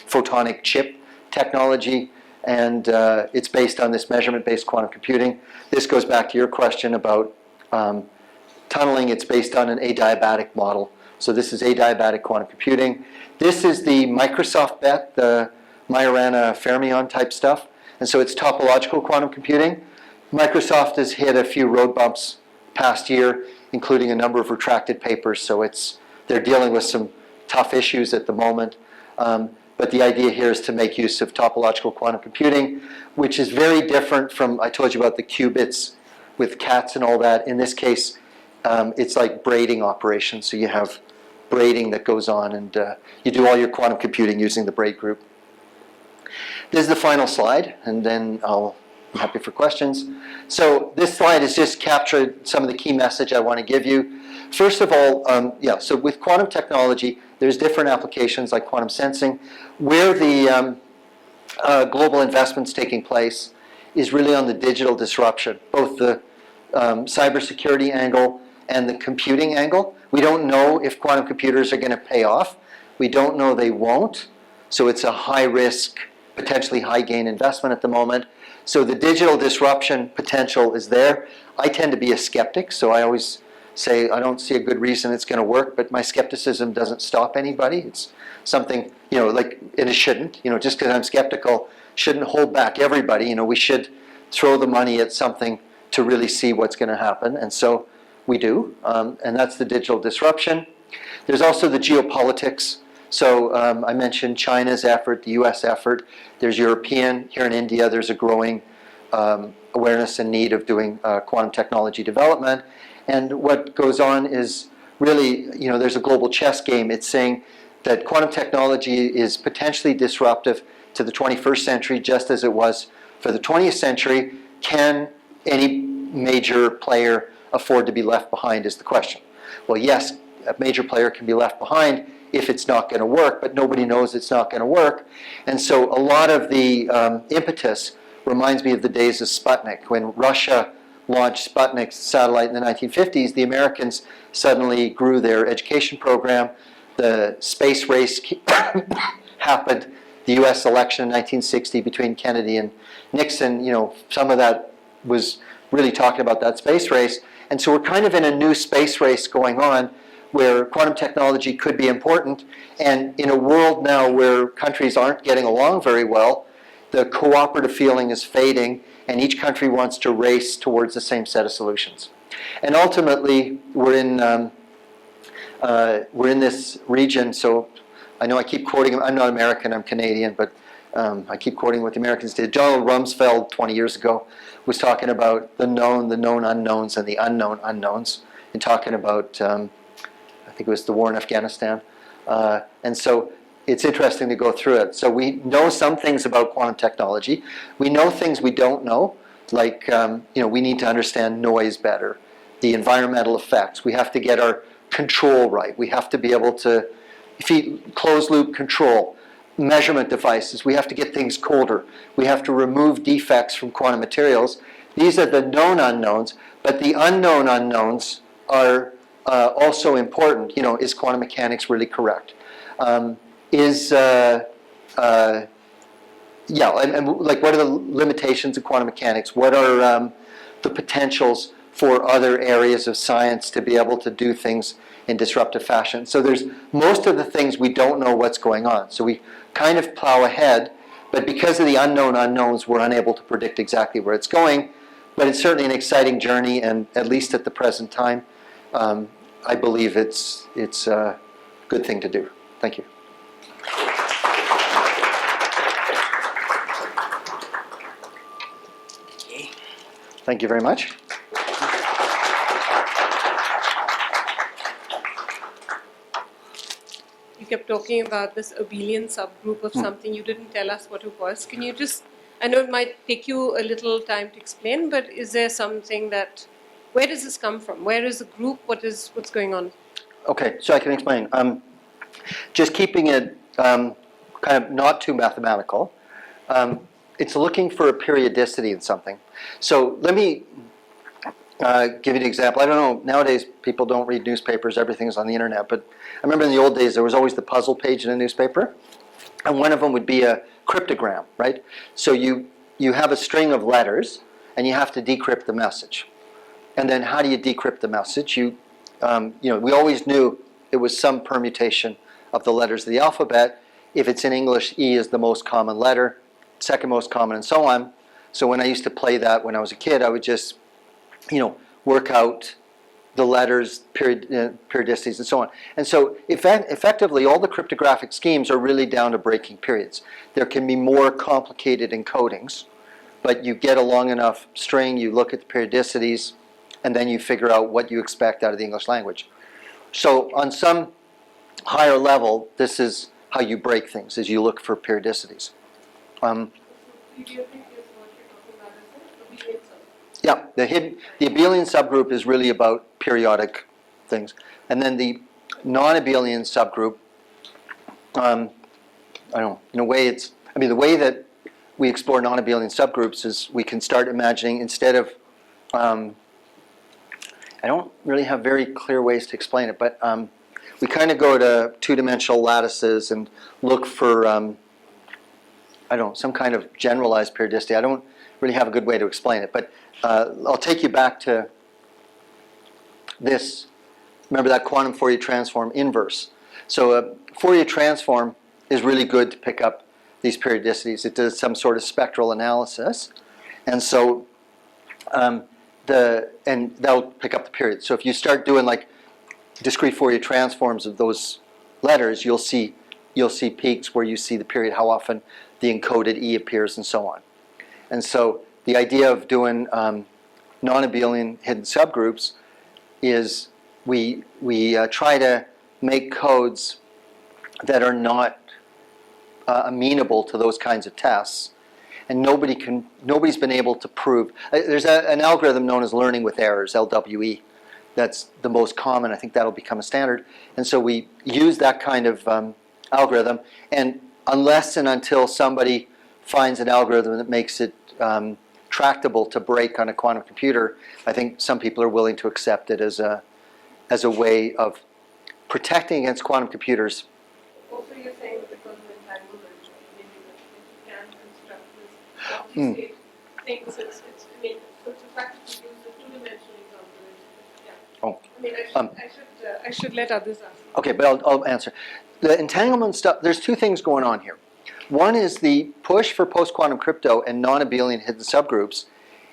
Speaker 2: photonic chip technology, and it's based on this measurement-based quantum computing. This goes back to your question about tunneling. It's based on an adiabatic model. So this is adiabatic quantum computing. This is the Microsoft bet, the Majorana fermion type stuff. And so it's topological quantum computing. Microsoft has hit a few road bumps past year, including a number of retracted papers. So they're dealing with some tough issues at the moment. But the idea here is to make use of topological quantum computing, which is very different from, I told you about the qubits with cats and all that. In this case, it's like braiding operations. So you have braiding that goes on, and you do all your quantum computing using the braid group. This is the final slide, and then I'll be happy for questions. So this slide has just captured some of the key message I want to give you. First of all, so with quantum technology, there's different applications like quantum sensing. Where the global investment's taking place is really on the digital disruption, both the cybersecurity angle and the computing angle. We don't know if quantum computers are going to pay off. We don't know they won't. So it's a high risk, potentially high gain investment at the moment. So the digital disruption potential is there. I tend to be a skeptic, so I always say I don't see a good reason it's going to work, but my skepticism doesn't stop anybody. It's something, and it shouldn't, just because I'm skeptical, shouldn't hold back everybody. We should throw the money at something to really see what's going to happen, and so we do, and that's the digital disruption. There's also the geopolitics. So I mentioned China's effort, the US effort. There's European, here in India, there's a growing awareness and need of doing quantum technology development. And what goes on is really, there's a global chess game. It's saying that quantum technology is potentially disruptive to the 21st century, just as it was for the 20th century. Can any major player afford to be left behind is the question. Well, yes, a major player can be left behind if it's not going to work, but nobody knows it's not going to work. And so a lot of the impetus reminds me of the days of Sputnik. When Russia launched Sputnik's satellite in the 1950s, the Americans suddenly grew their education program. The space race happened. The US election in 1960 between Kennedy and Nixon, some of that was really talking about that space race. And so we're kind of in a new space race going on where quantum technology could be important. And in a world now where countries aren't getting along very well, the cooperative feeling is fading, and each country wants to race towards the same set of solutions. And ultimately, we're in this region. So I know I keep quoting him. I'm not American, I'm Canadian, but I keep quoting what the Americans did. Donald Rumsfeld, 20 years ago, was talking about the known unknowns, and the unknown unknowns, and talking about, I think it was the war in Afghanistan. And so it's interesting to go through it. So we know some things about quantum technology. We know things we don't know, like we need to understand noise better, the environmental effects. We have to get our control right. We have to be able to closed loop control, measurement devices. We have to get things colder. We have to remove defects from quantum materials. These are the known unknowns, but the unknown unknowns are also important. Is quantum mechanics really correct? And like, what are the limitations of quantum mechanics? What are the potentials for other areas of science to be able to do things in disruptive fashion? So there's most of the things we don't know what's going on. So we kind of plow ahead, but because of the unknown unknowns, we're unable to predict exactly where it's going. But it's certainly an exciting journey, and at least at the present time, I believe it's a good thing to do. Thank you. Thank you very much.
Speaker 3: You kept talking about this abelian subgroup of something. You didn't tell us what it was. Can you just, I know it might take you a little time to explain, but is there something that, where does this come from? Where is the group? What's going on?
Speaker 2: Okay, so I can explain. Just keeping it kind of not too mathematical, it's looking for a periodicity in something. So let me give you an example. I don't know, nowadays people don't read newspapers, everything's on the internet, but I remember in the old days there was always the puzzle page in a newspaper, and one of them would be a cryptogram, right? So you have a string of letters, and you have to decrypt the message. And then how do you decrypt the message? We always knew it was some permutation of the letters of the alphabet. if it's in English, E is the most common letter, second most common, and so on. So when I used to play that when I was a kid, I would just, work out the letters, periodicities, and so on. And so effectively, all the cryptographic schemes are really down to breaking periods. There can be more complicated encodings, but you get a long enough string, you look at the periodicities, and then you figure out what you expect out of the English language. So on some higher level, this is how you break things, is you look for periodicities. Yeah, the abelian subgroup is really about periodic things. And then the non-abelian subgroup, I don't know, in a way the way that we explore non-abelian subgroups is we can start imagining, instead of, I don't really have very clear ways to explain it, but we kind of go to two-dimensional lattices and look for, some kind of generalized periodicity. I don't really have a good way to explain it, but I'll take you back to this. Remember that quantum Fourier transform inverse. So a Fourier transform is really good to pick up these periodicities. It does some sort of spectral analysis, and so and that'll pick up the periods. So if you start doing like discrete Fourier transforms of those letters, you'll see peaks where you see the period, how often the encoded E appears, and so on. And so the idea of doing non-abelian hidden subgroups is we try to make codes that are not amenable to those kinds of tests, and nobody's been able to prove. There's an algorithm known as learning with errors, LWE. That's the most common. I think that'll become a standard. And so we use that kind of algorithm, and unless and until somebody finds an algorithm that makes it tractable to break on a quantum computer, I think some people are willing to accept it as a way of protecting against quantum computers.
Speaker 3: Also, you're saying that because of entanglement, maybe that you can construct this multi-state things. So it's a practice to use the two-dimensional example. Yeah.
Speaker 2: Oh.
Speaker 3: I should let others ask.
Speaker 2: Okay, but I'll answer. The entanglement stuff, there's two things going on here. One is the push for post-quantum crypto and non-abelian hidden subgroups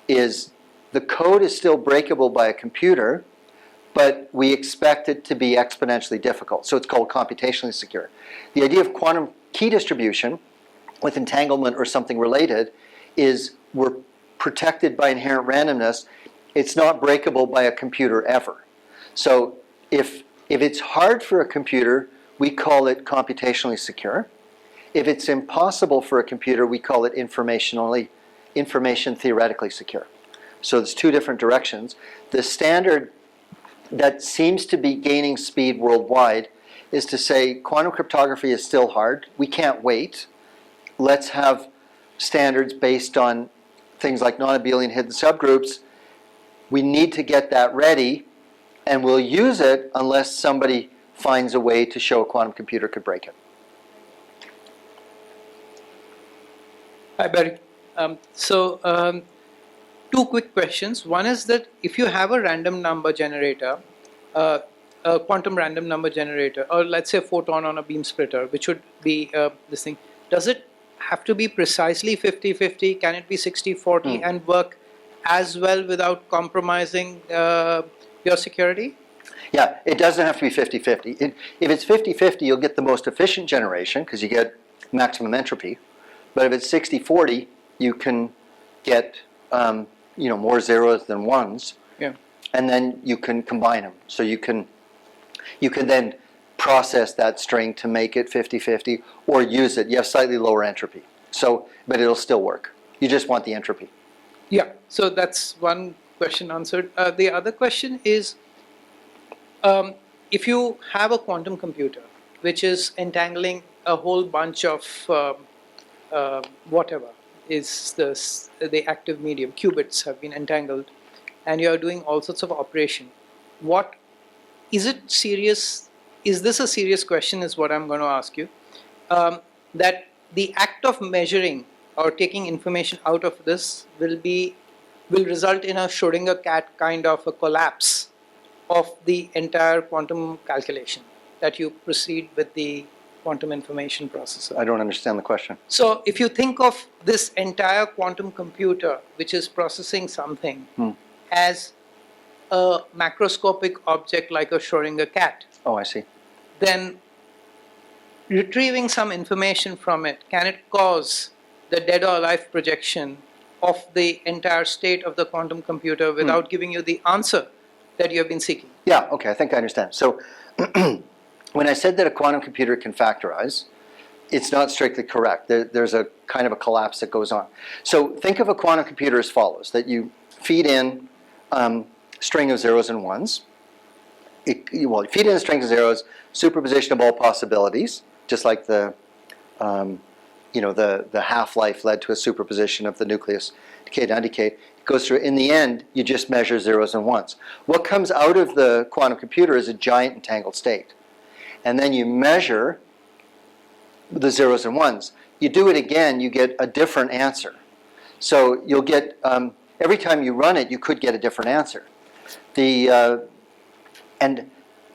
Speaker 2: is the code is still breakable by a computer, but we expect it to be exponentially difficult. So it's called computationally secure. The idea of quantum key distribution with entanglement or something related is we're protected by inherent randomness. It's not breakable by a computer ever. So if it's hard for a computer, we call it computationally secure. If it's impossible for a computer, we call it information theoretically secure. So there's two different directions. The standard that seems to be gaining speed worldwide is to say quantum cryptography is still hard. We can't wait. Let's have standards based on things like non-abelian hidden subgroups. We need to get that ready, and we'll use it unless somebody finds a way to show a quantum computer could break it.
Speaker 6: Hi, Barry. Two quick questions. One is that if you have a random number generator, a quantum random number generator, or let's say a photon on a beam splitter, which would be this thing, does it have to be precisely 50-50? Can it be 60-40 and work as well without compromising your security?
Speaker 2: Yeah, it doesn't have to be 50-50. If it's 50-50, you'll get the most efficient generation because you get maximum entropy. But if it's 60-40, you can get more zeros than ones, and then you can combine them. So you can then process that string to make it 50-50, or use it. You have slightly lower entropy. But it'll still work. You just want the entropy.
Speaker 6: Yeah. So that's one question answered. The other question is, if you have a quantum computer which is entangling a whole bunch of whatever is the active medium, qubits have been entangled, and you are doing all sorts of operation. Is this a serious question is what I'm going to ask you, that the act of measuring or taking information out of this will result in a Schrodinger cat kind of a collapse of the entire quantum calculation, that you proceed with the quantum information processor.
Speaker 2: I don't understand the question.
Speaker 6: So if you think of this entire quantum computer, which is processing something, as a macroscopic object like a Schrodinger cat,
Speaker 2: Oh, I see.
Speaker 6: then retrieving some information from it, can it cause the dead or alive projection of the entire state of the quantum computer without giving you the answer that you have been seeking?
Speaker 2: Yeah, okay, I think I understand. So when I said that a quantum computer can factorize, it's not strictly correct. There's a kind of a collapse that goes on. So think of a quantum computer as follows, that you feed in string of zeros and ones. You feed in a string of zeros, superposition of all possibilities, just like the half-life led to a superposition of the nucleus, decayed and undecayed. It goes through. In the end, you just measure zeros and ones. What comes out of the quantum computer is a giant entangled state. And then you measure the zeros and ones. You do it again, you get a different answer. So you'll get, every time you run it, you could get a different answer. And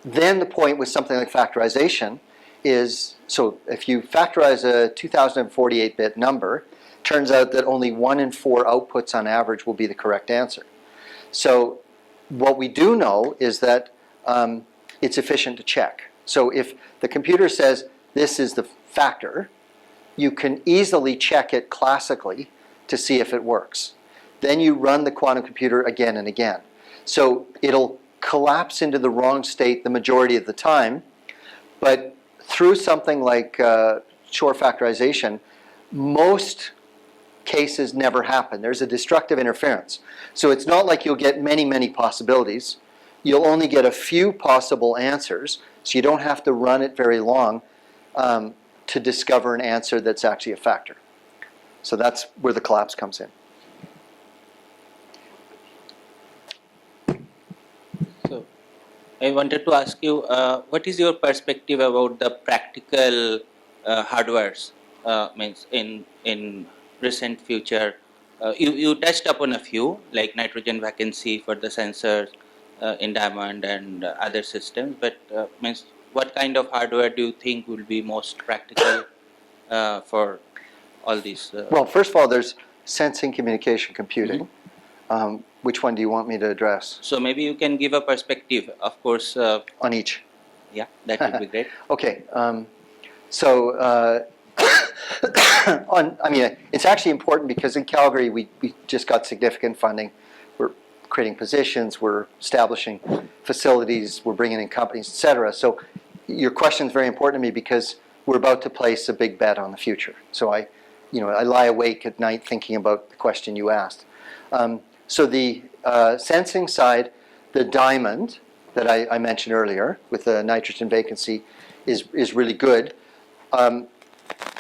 Speaker 2: then the point with something like factorization is, so if you factorize a 2048-bit number, turns out that only 1 in 4 outputs on average will be the correct answer. So what we do know is that it's efficient to check. So if the computer says this is the factor, you can easily check it classically to see if it works. Then you run the quantum computer again and again. So it'll collapse into the wrong state the majority of the time, but through something like Shor factorization, most cases never happen. There's a destructive interference. So it's not like you'll get many, many possibilities. You'll only get a few possible answers, so you don't have to run it very long to discover an answer that's actually a factor. So that's where the collapse comes in.
Speaker 5: So I wanted to ask you, what is your perspective about the practical hardwares means in recent future? You touched upon a few, like nitrogen vacancy for the sensors in Diamond and other systems, but means what kind of hardware do you think will be most practical for all these?
Speaker 2: Well, first of all, there's sensing, communication, computing. Which one do you want me to address?
Speaker 5: So maybe you can give a perspective, of course.
Speaker 2: On each.
Speaker 5: Yeah, that would be great.
Speaker 2: Okay. It's actually important because in Calgary we just got significant funding. We're creating positions, we're establishing facilities, we're bringing in companies, etc. So your question is very important to me because we're about to place a big bet on the future. So I lie awake at night thinking about the question you asked. So the sensing side, the Diamond that I mentioned earlier with the nitrogen vacancy is really good.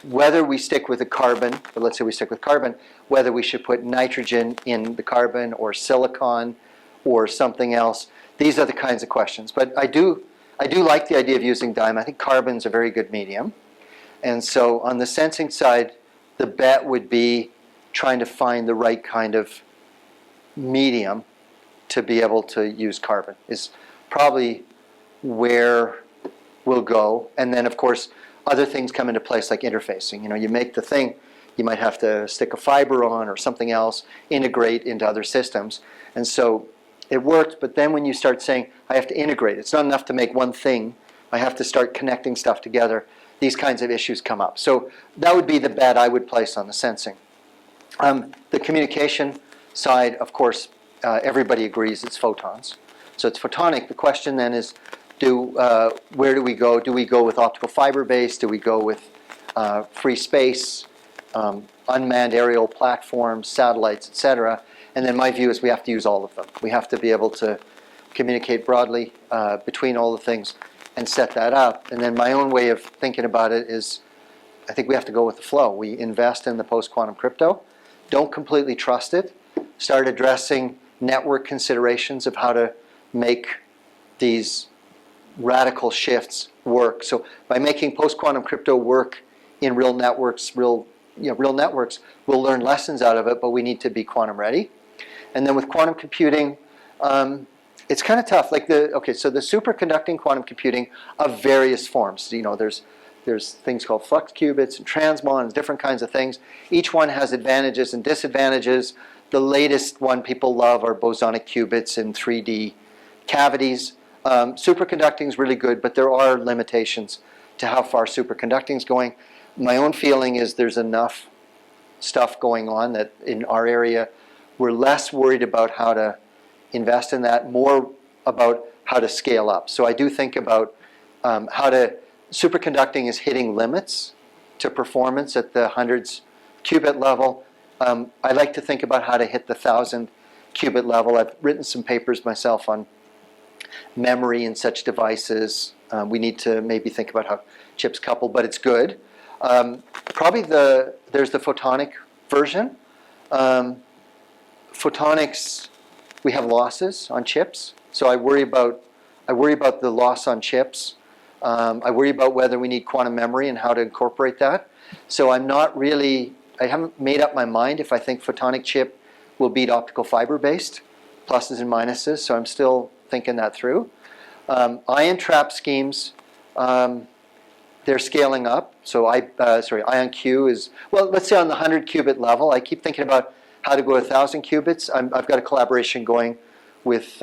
Speaker 2: Whether we stick with the carbon, but let's say we stick with carbon, whether we should put nitrogen in the carbon or silicon or something else, these are the kinds of questions. But I do like the idea of using Diamond. I think carbon's a very good medium. And so on the sensing side, the bet would be trying to find the right kind of medium to be able to use carbon is probably where we'll go. And then, of course, other things come into place like interfacing. You make the thing, you might have to stick a fiber on or something else, integrate into other systems. And so it works, but then when you start saying, I have to integrate, it's not enough to make one thing, I have to start connecting stuff together, these kinds of issues come up. So that would be the bet I would place on the sensing. The communication side, of course, everybody agrees it's photons. So it's photonic. The question then is, where do we go? Do we go with optical fiber based? Do we go with free space, unmanned aerial platforms, satellites, etc.? And then my view is we have to use all of them. We have to be able to communicate broadly between all the things and set that up. And then my own way of thinking about it is I think we have to go with the flow. We invest in the post-quantum crypto. Don't completely trust it. Start addressing network considerations of how to make these radical shifts work. So by making post-quantum crypto work in real networks, we'll learn lessons out of it, but we need to be quantum ready. And then with quantum computing, it's kind of tough. So the superconducting quantum computing of various forms. There's There's things called flux qubits and transmons, different kinds of things. Each one has advantages and disadvantages. The latest one people love are bosonic qubits in 3D cavities. Superconducting is really good, but there are limitations to how far superconducting is going. My own feeling is there's enough stuff going on that in our area we're less worried about how to invest in that, more about how to scale up. So I do think about superconducting is hitting limits to performance at the hundreds qubit level. I like to think about how to hit the 1,000 qubit level. I've written some papers myself on memory in such devices. We need to maybe think about how chips couple, but it's good. Probably there's the photonic version. Photonics, we have losses on chips, so I worry about the loss on chips. I worry about whether we need quantum memory and how to incorporate that. So I haven't made up my mind if I think photonic chip will beat optical fiber-based, pluses and minuses, so I'm still thinking that through. Ion trap schemes, they're scaling up. So ion Q is, well, let's say on the 100 qubit level. I keep thinking about how to go 1,000 qubits. I've got a collaboration going with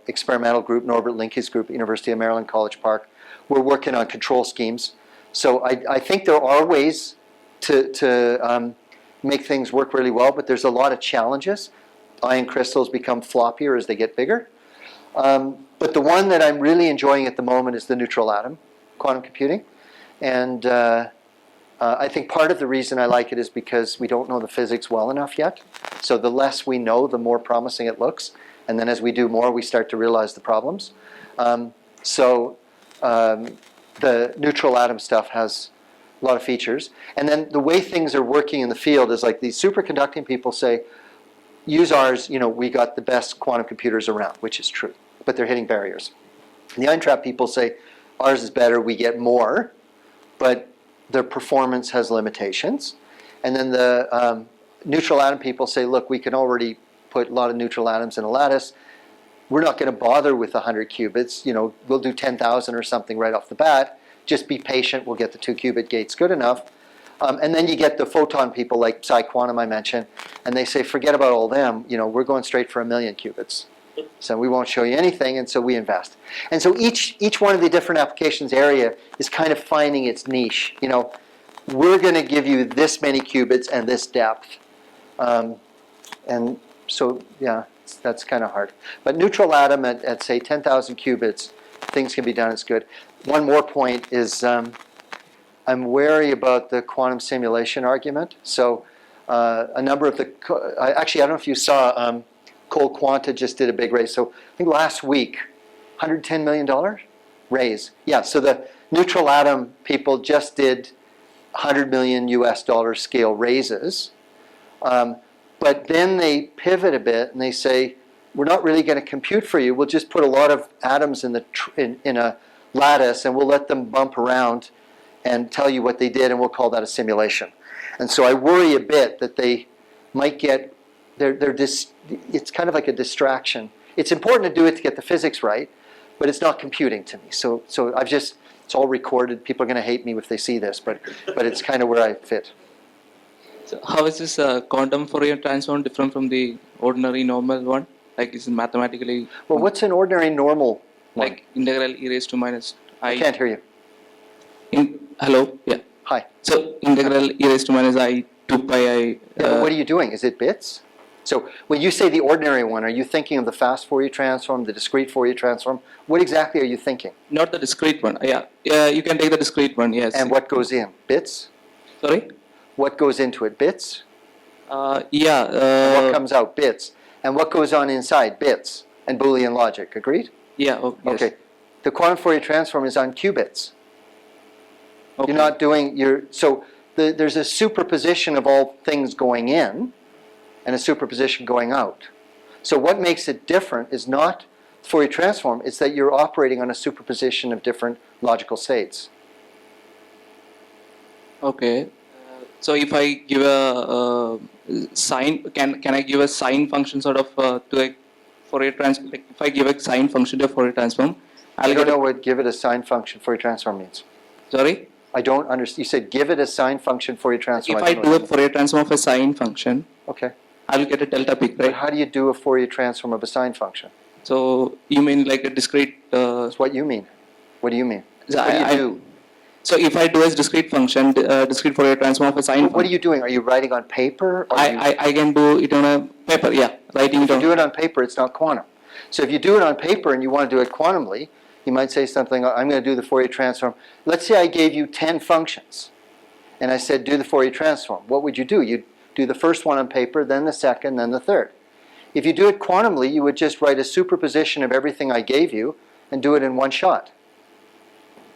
Speaker 2: experimental group, Norbert Linke's group at University of Maryland, College Park. We're working on control schemes. So I think there are ways to make things work really well, but there's a lot of challenges. Ion crystals become floppier as they get bigger. But the one that I'm really enjoying at the moment is the neutral atom quantum computing. And I think part of the reason I like it is because we don't know the physics well enough yet. So the less we know, the more promising it looks. And then as we do more, we start to realize the problems. The neutral atom stuff has a lot of features. And then the way things are working in the field is like these superconducting people say, use ours, we got the best quantum computers around, which is true. But they're hitting barriers. And the ion trap people say, ours is better, we get more, but their performance has limitations. And then the neutral atom people say, look, we can already put a lot of neutral atoms in a lattice. We're not going to bother with 100 qubits. We'll do 10,000 or something right off the bat. Just be patient. We'll get the 2 qubit gates good enough. And then you get the photon people like Psi Quantum I mentioned, and they say, forget about all them. We're going straight for 1,000,000 qubits. So we won't show you anything, and so we invest. And so each one of the different applications area is kind of finding its niche. We're going to give you this many qubits and this depth. And so, yeah, that's kind of hard. But neutral atom at say, 10,000 qubits, things can be done, it's good. One more point is I'm wary about the quantum simulation argument. So a number of actually, I don't know if you saw, Cold Quanta just did a big raise. So I think last week, $110 million raise. Yeah, so the neutral atom people just did $100 million US scale raises. But then they pivot a bit and they say, we're not really going to compute for you. We'll just put a lot of atoms in a lattice and we'll let them bump around and tell you what they did, and we'll call that a simulation. And so I worry a bit that they might get, it's kind of like a distraction. It's important to do it to get the physics right, but it's not computing to me. So it's all recorded. People are going to hate me if they see this, but it's kind of where I fit.
Speaker 7: So how is this quantum Fourier transform different from the ordinary normal one? Like, is it mathematically?
Speaker 2: Well, what's an ordinary normal one?
Speaker 7: Like integral e raised to minus I.
Speaker 2: I can't hear you.
Speaker 7: Hello? Yeah.
Speaker 2: Hi.
Speaker 7: So integral e raised to minus I 2 pi I.
Speaker 2: Yeah, but what are you doing? Is it bits? So when you say the ordinary one, are you thinking of the fast Fourier transform, the discrete Fourier transform? What exactly are you thinking?
Speaker 7: Not the discrete one. Yeah, you can take the discrete one, yes.
Speaker 2: And what goes in? Bits?
Speaker 7: Sorry?
Speaker 2: What goes into it? Bits?
Speaker 7: Yeah.
Speaker 2: And what comes out? Bits. And what goes on inside? Bits. And Boolean logic. Agreed?
Speaker 7: Yeah, yes.
Speaker 2: Okay. The quantum Fourier transform is on qubits.
Speaker 7: Okay.
Speaker 2: You're not doing there's a superposition of all things going in and a superposition going out. So what makes it different is not Fourier transform, it's that you're operating on a superposition of different logical states.
Speaker 7: Okay. So if I give a sine, can I give a sine function sort of to a Fourier transform? Like if I give a sine function to a Fourier transform,
Speaker 2: I don't know what give it a sine function Fourier transform means.
Speaker 7: Sorry?
Speaker 2: I don't understand. You said give it a sine function Fourier transform.
Speaker 7: If I do a Fourier transform of a sine function,
Speaker 2: Okay.
Speaker 7: I will get a delta peak,
Speaker 2: But
Speaker 7: right?
Speaker 2: how do you do a Fourier transform of a sine function?
Speaker 7: So you mean like a discrete?
Speaker 2: That's what you mean. What do you mean?
Speaker 7: So
Speaker 2: What do you
Speaker 7: I-
Speaker 2: do?
Speaker 7: So if I do a discrete function, discrete Fourier transform of a sine
Speaker 2: What are
Speaker 7: function,
Speaker 2: you doing? Are you writing on paper? Or
Speaker 7: I can do it on a paper. Yeah, writing
Speaker 2: if
Speaker 7: it
Speaker 2: you
Speaker 7: on.
Speaker 2: do it on paper, it's not quantum. So if you do it on paper and you want to do it quantumly, you might say something, I'm going to do the Fourier transform. Let's say I gave you 10 functions, and I said, do the Fourier transform. What would you do? You'd do the first one on paper, then the second, then the third. If you do it quantumly, you would just write a superposition of everything I gave you and do it in one shot.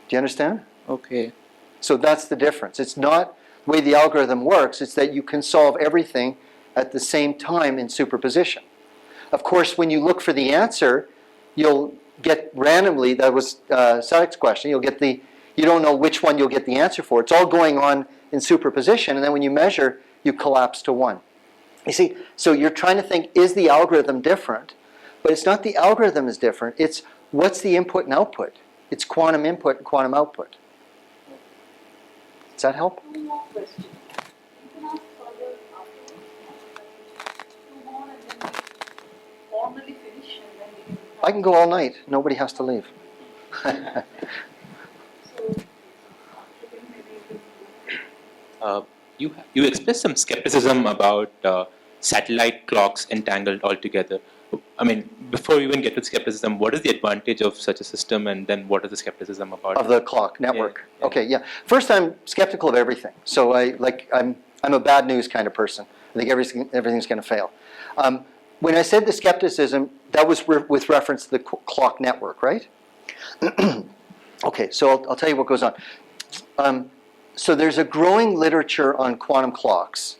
Speaker 2: Do you understand?
Speaker 7: Okay.
Speaker 2: So that's the difference. It's not the way the algorithm works, it's that you can solve everything at the same time in superposition. Of course, when you look for the answer, you'll get randomly, that was Sadek's question, you don't know which one you'll get the answer for. It's all going on in superposition, and then when you measure, you collapse to one. You see, so you're trying to think, is the algorithm different? But it's not the algorithm is different, it's what's the input and output. It's quantum input and quantum output. Does that help?
Speaker 1: One more question. You can ask further afterwards. Two more and then we formally finish and then we can.
Speaker 2: I can go all night. Nobody has to leave.
Speaker 1: So, maybe
Speaker 8: You expressed some skepticism about satellite clocks entangled altogether. I mean, before we even get to skepticism, what is the advantage of such a system, and then what is the skepticism about
Speaker 2: Of the clock network.
Speaker 8: Yeah, yeah.
Speaker 2: Okay, yeah. First, I'm skeptical of everything. So I'm a bad news kind of person. I think everything's going to fail. When I said the skepticism, that was with reference to the clock network, right? Okay, so I'll tell you what goes on. So there's a growing literature on quantum clocks.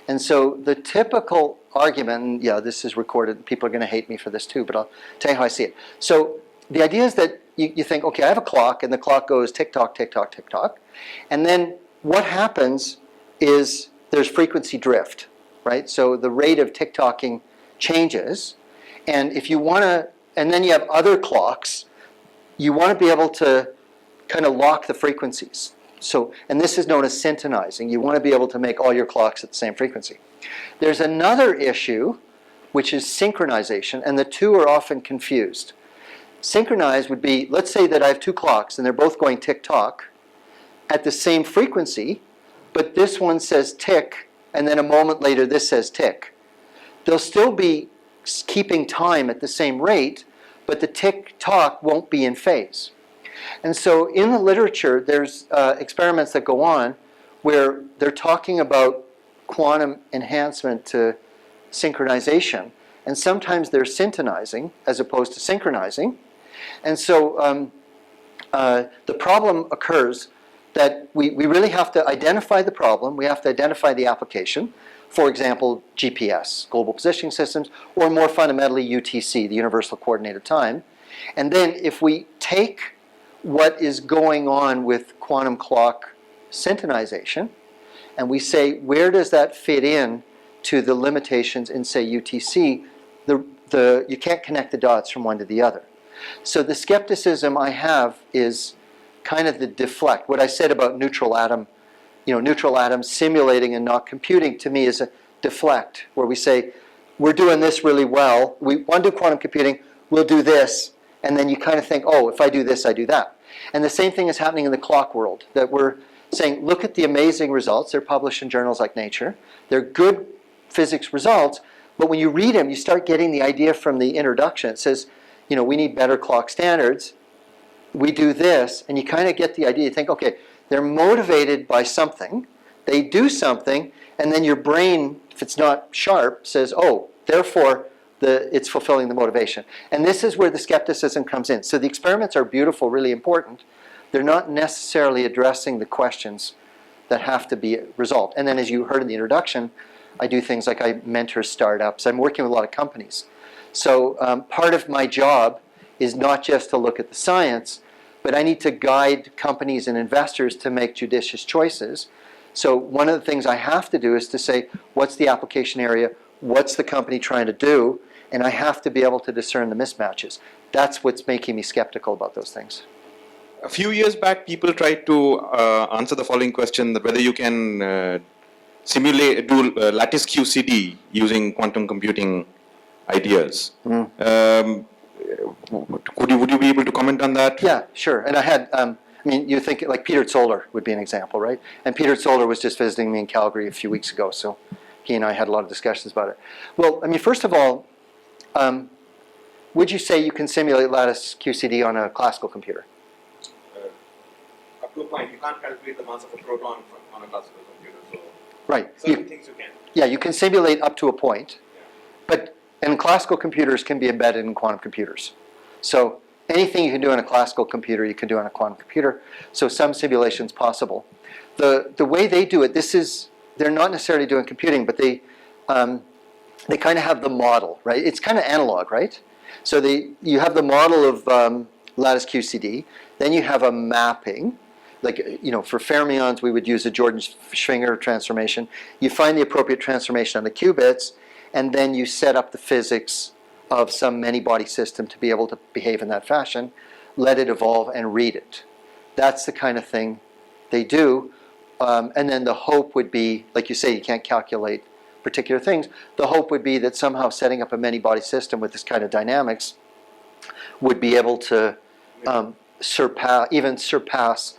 Speaker 2: And so the typical argument, and yeah, this is recorded, people are going to hate me for this too, but I'll tell you how I see it. So the idea is that you think, okay, I have a clock, and the clock goes tick-tock, tick-tock, tick-tock. And then what happens is there's frequency drift, right? So the rate of tick-tocking changes. And if you want to, and then you have other clocks, you want to be able to kind of lock the frequencies. So, and this is known as syntonizing. You want to be able to make all your clocks at the same frequency. There's another issue, which is synchronization, and the two are often confused. Synchronize would be, let's say that I have two clocks, and they're both going tick-tock at the same frequency, but this one says tick, and then a moment later this says tick. They'll still be keeping time at the same rate, but the tick-tock won't be in phase. And so in the literature, there's experiments that go on where they're talking about quantum enhancement to synchronization, and sometimes they're syntonizing as opposed to synchronizing. And so the problem occurs that we really have to identify the problem, we have to identify the application, for example, GPS, Global Positioning Systems, or more fundamentally UTC, the Universal Coordinated Time. And then if we take what is going on with quantum clock syntonization, and we say, where does that fit in to the limitations in, say, UTC, you can't connect the dots from one to the other. So the skepticism I have is kind of the deflect. What I said about neutral atom, neutral atoms simulating and not computing, to me is a deflect, where we say, we're doing this really well, we want to do quantum computing, we'll do this, and then you kind of think, oh, if I do this, I do that. And the same thing is happening in the clock world, that we're saying, look at the amazing results. They're published in journals like Nature. They're good physics results, but when you read them, you start getting the idea from the introduction. It says, we need better clock standards. We do this, and you kind of get the idea. You think, okay, they're motivated by something. They do something, and then your brain, if it's not sharp, says, oh, therefore, it's fulfilling the motivation. And this is where the skepticism comes in. So the experiments are beautiful, really important. They're not necessarily addressing the questions that have to be resolved. And then as you heard in the introduction, I do things like I mentor startups. I'm working with a lot of companies. So part of my job is not just to look at the science, but I need to guide companies and investors to make judicious choices. So one of the things I have to do is to say, what's the application area? What's the company trying to do? And I have to be able to discern the mismatches. That's what's making me skeptical about those things.
Speaker 9: A few years back, people tried to answer the following question: that whether you can do lattice QCD using quantum computing ideas. Would you be able to comment on that?
Speaker 2: Yeah, sure. And I had, I mean, you think like Peter Zoller would be an example, right? And Peter Zoller was just visiting me in Calgary a few weeks ago, so he and I had a lot of discussions about it. Well, I mean, first of all, would you say you can simulate lattice QCD on a classical computer?
Speaker 9: Up to a point, you can't calculate the mass of a proton on a classical computer, so
Speaker 2: Right.
Speaker 9: certain things you can.
Speaker 2: Yeah, you can simulate up to a point, but and classical computers can be embedded in quantum computers. So anything you can do on a classical computer, you can do on a quantum computer. So some simulation's possible. The way they do it, they're not necessarily doing computing, but they kind of have the model, right? It's kind of analog, right? So you have the model of lattice QCD, then you have a mapping. Like, for fermions, we would use a Jordan-Schwinger transformation. You find the appropriate transformation on the qubits, and then you set up the physics of some many-body system to be able to behave in that fashion, let it evolve, and read it. That's the kind of thing they do. And then the hope would be, like you say, you can't calculate particular things. The hope would be that somehow setting up a many-body system with this kind of dynamics would be able to surpass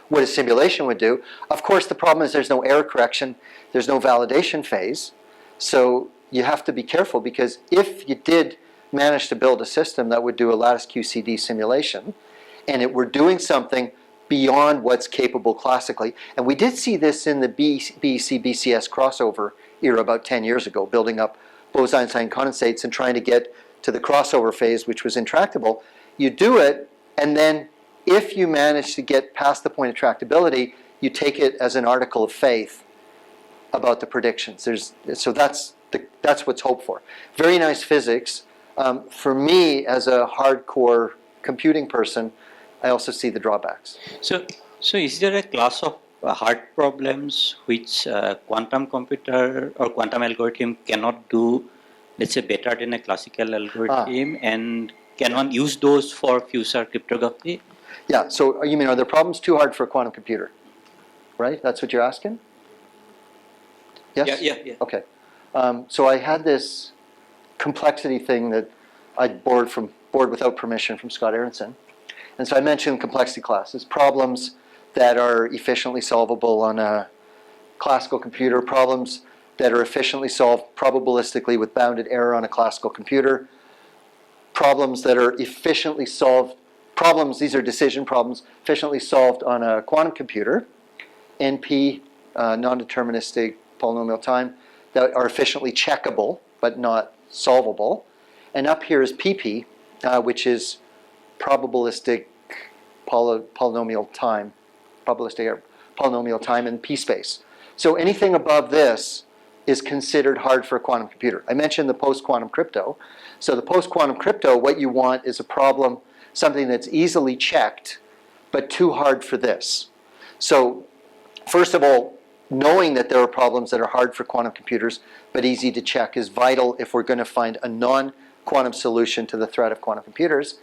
Speaker 2: what a simulation would do. Of course, the problem is there's no error correction, there's no validation phase, so you have to be careful, because if you did manage to build a system that would do a lattice QCD simulation, and it were doing something beyond what's capable classically, and we did see this in the BEC-BCS crossover era about 10 years ago, building up Bose-Einstein condensates and trying to get to the crossover phase, which was intractable. You do it, and then if you manage to get past the point of tractability, you take it as an article of faith about the predictions. So that's what's hoped for. Very nice physics. For me, as a hardcore computing person, I also see the drawbacks.
Speaker 4: So is there a class of hard problems which quantum computer or quantum algorithm cannot do, let's say, better than a classical algorithm, and can one use those for future cryptography?
Speaker 2: Yeah, so you mean, are there problems too hard for a quantum computer? Right? That's what you're asking? Yes?
Speaker 4: Yeah.
Speaker 2: Okay. So I had this complexity thing that I'd borrowed without permission from Scott Aronson. And so I mentioned complexity classes, problems that are efficiently solvable on a classical computer, problems that are efficiently solved probabilistically with bounded error on a classical computer, problems that are efficiently solved, these are decision problems, efficiently solved on a quantum computer, NP, non-deterministic polynomial time, that are efficiently checkable but not solvable. And up here is PP, which is probabilistic polynomial time, in p-space. So anything above this is considered hard for a quantum computer. I mentioned the post-quantum crypto. So the post-quantum crypto, what you want is a problem, something that's easily checked, but too hard for this. So first of all, knowing that there are problems that are hard for quantum computers, but easy to check, is vital if we're going to find a non-quantum solution to the threat of quantum computers.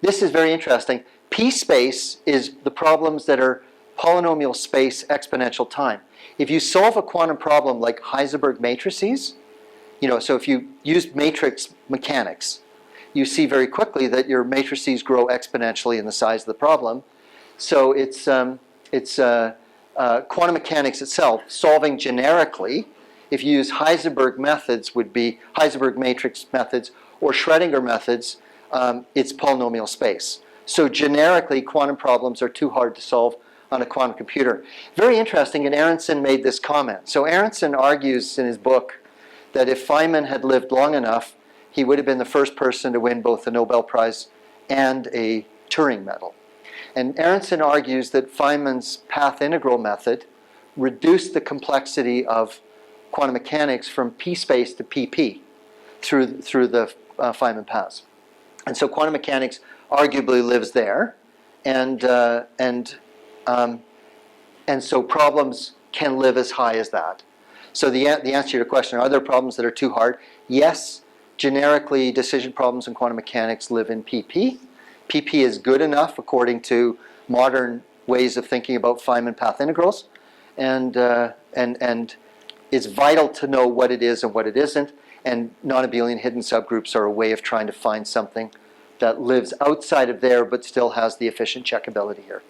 Speaker 2: This is very interesting. P-space is the problems that are polynomial space exponential time. If you solve a quantum problem like Heisenberg matrices, so if you use matrix mechanics, you see very quickly that your matrices grow exponentially in the size of the problem. So it's quantum mechanics itself, solving generically. If you use Heisenberg methods, would be Heisenberg matrix methods or Schrödinger methods, it's polynomial space. So generically, quantum problems are too hard to solve on a quantum computer. Very interesting, and Aronson made this comment. So Aronson argues in his book that if Feynman had lived long enough, he would have been the first person to win both the Nobel Prize and a Turing medal. And Aronson argues that Feynman's path integral method reduced the complexity of quantum mechanics from p-space to pp through the Feynman paths. And so quantum mechanics arguably lives there, and so problems can live as high as that. So the answer to your question, are there problems that are too hard? Yes, generically decision problems in quantum mechanics live in pp, PP is good enough according to modern ways of thinking about Feynman path integrals, and it's vital to know what it is and what it isn't. And non-abelian hidden subgroups are a way of trying to find something that lives outside of there but still has the efficient checkability here.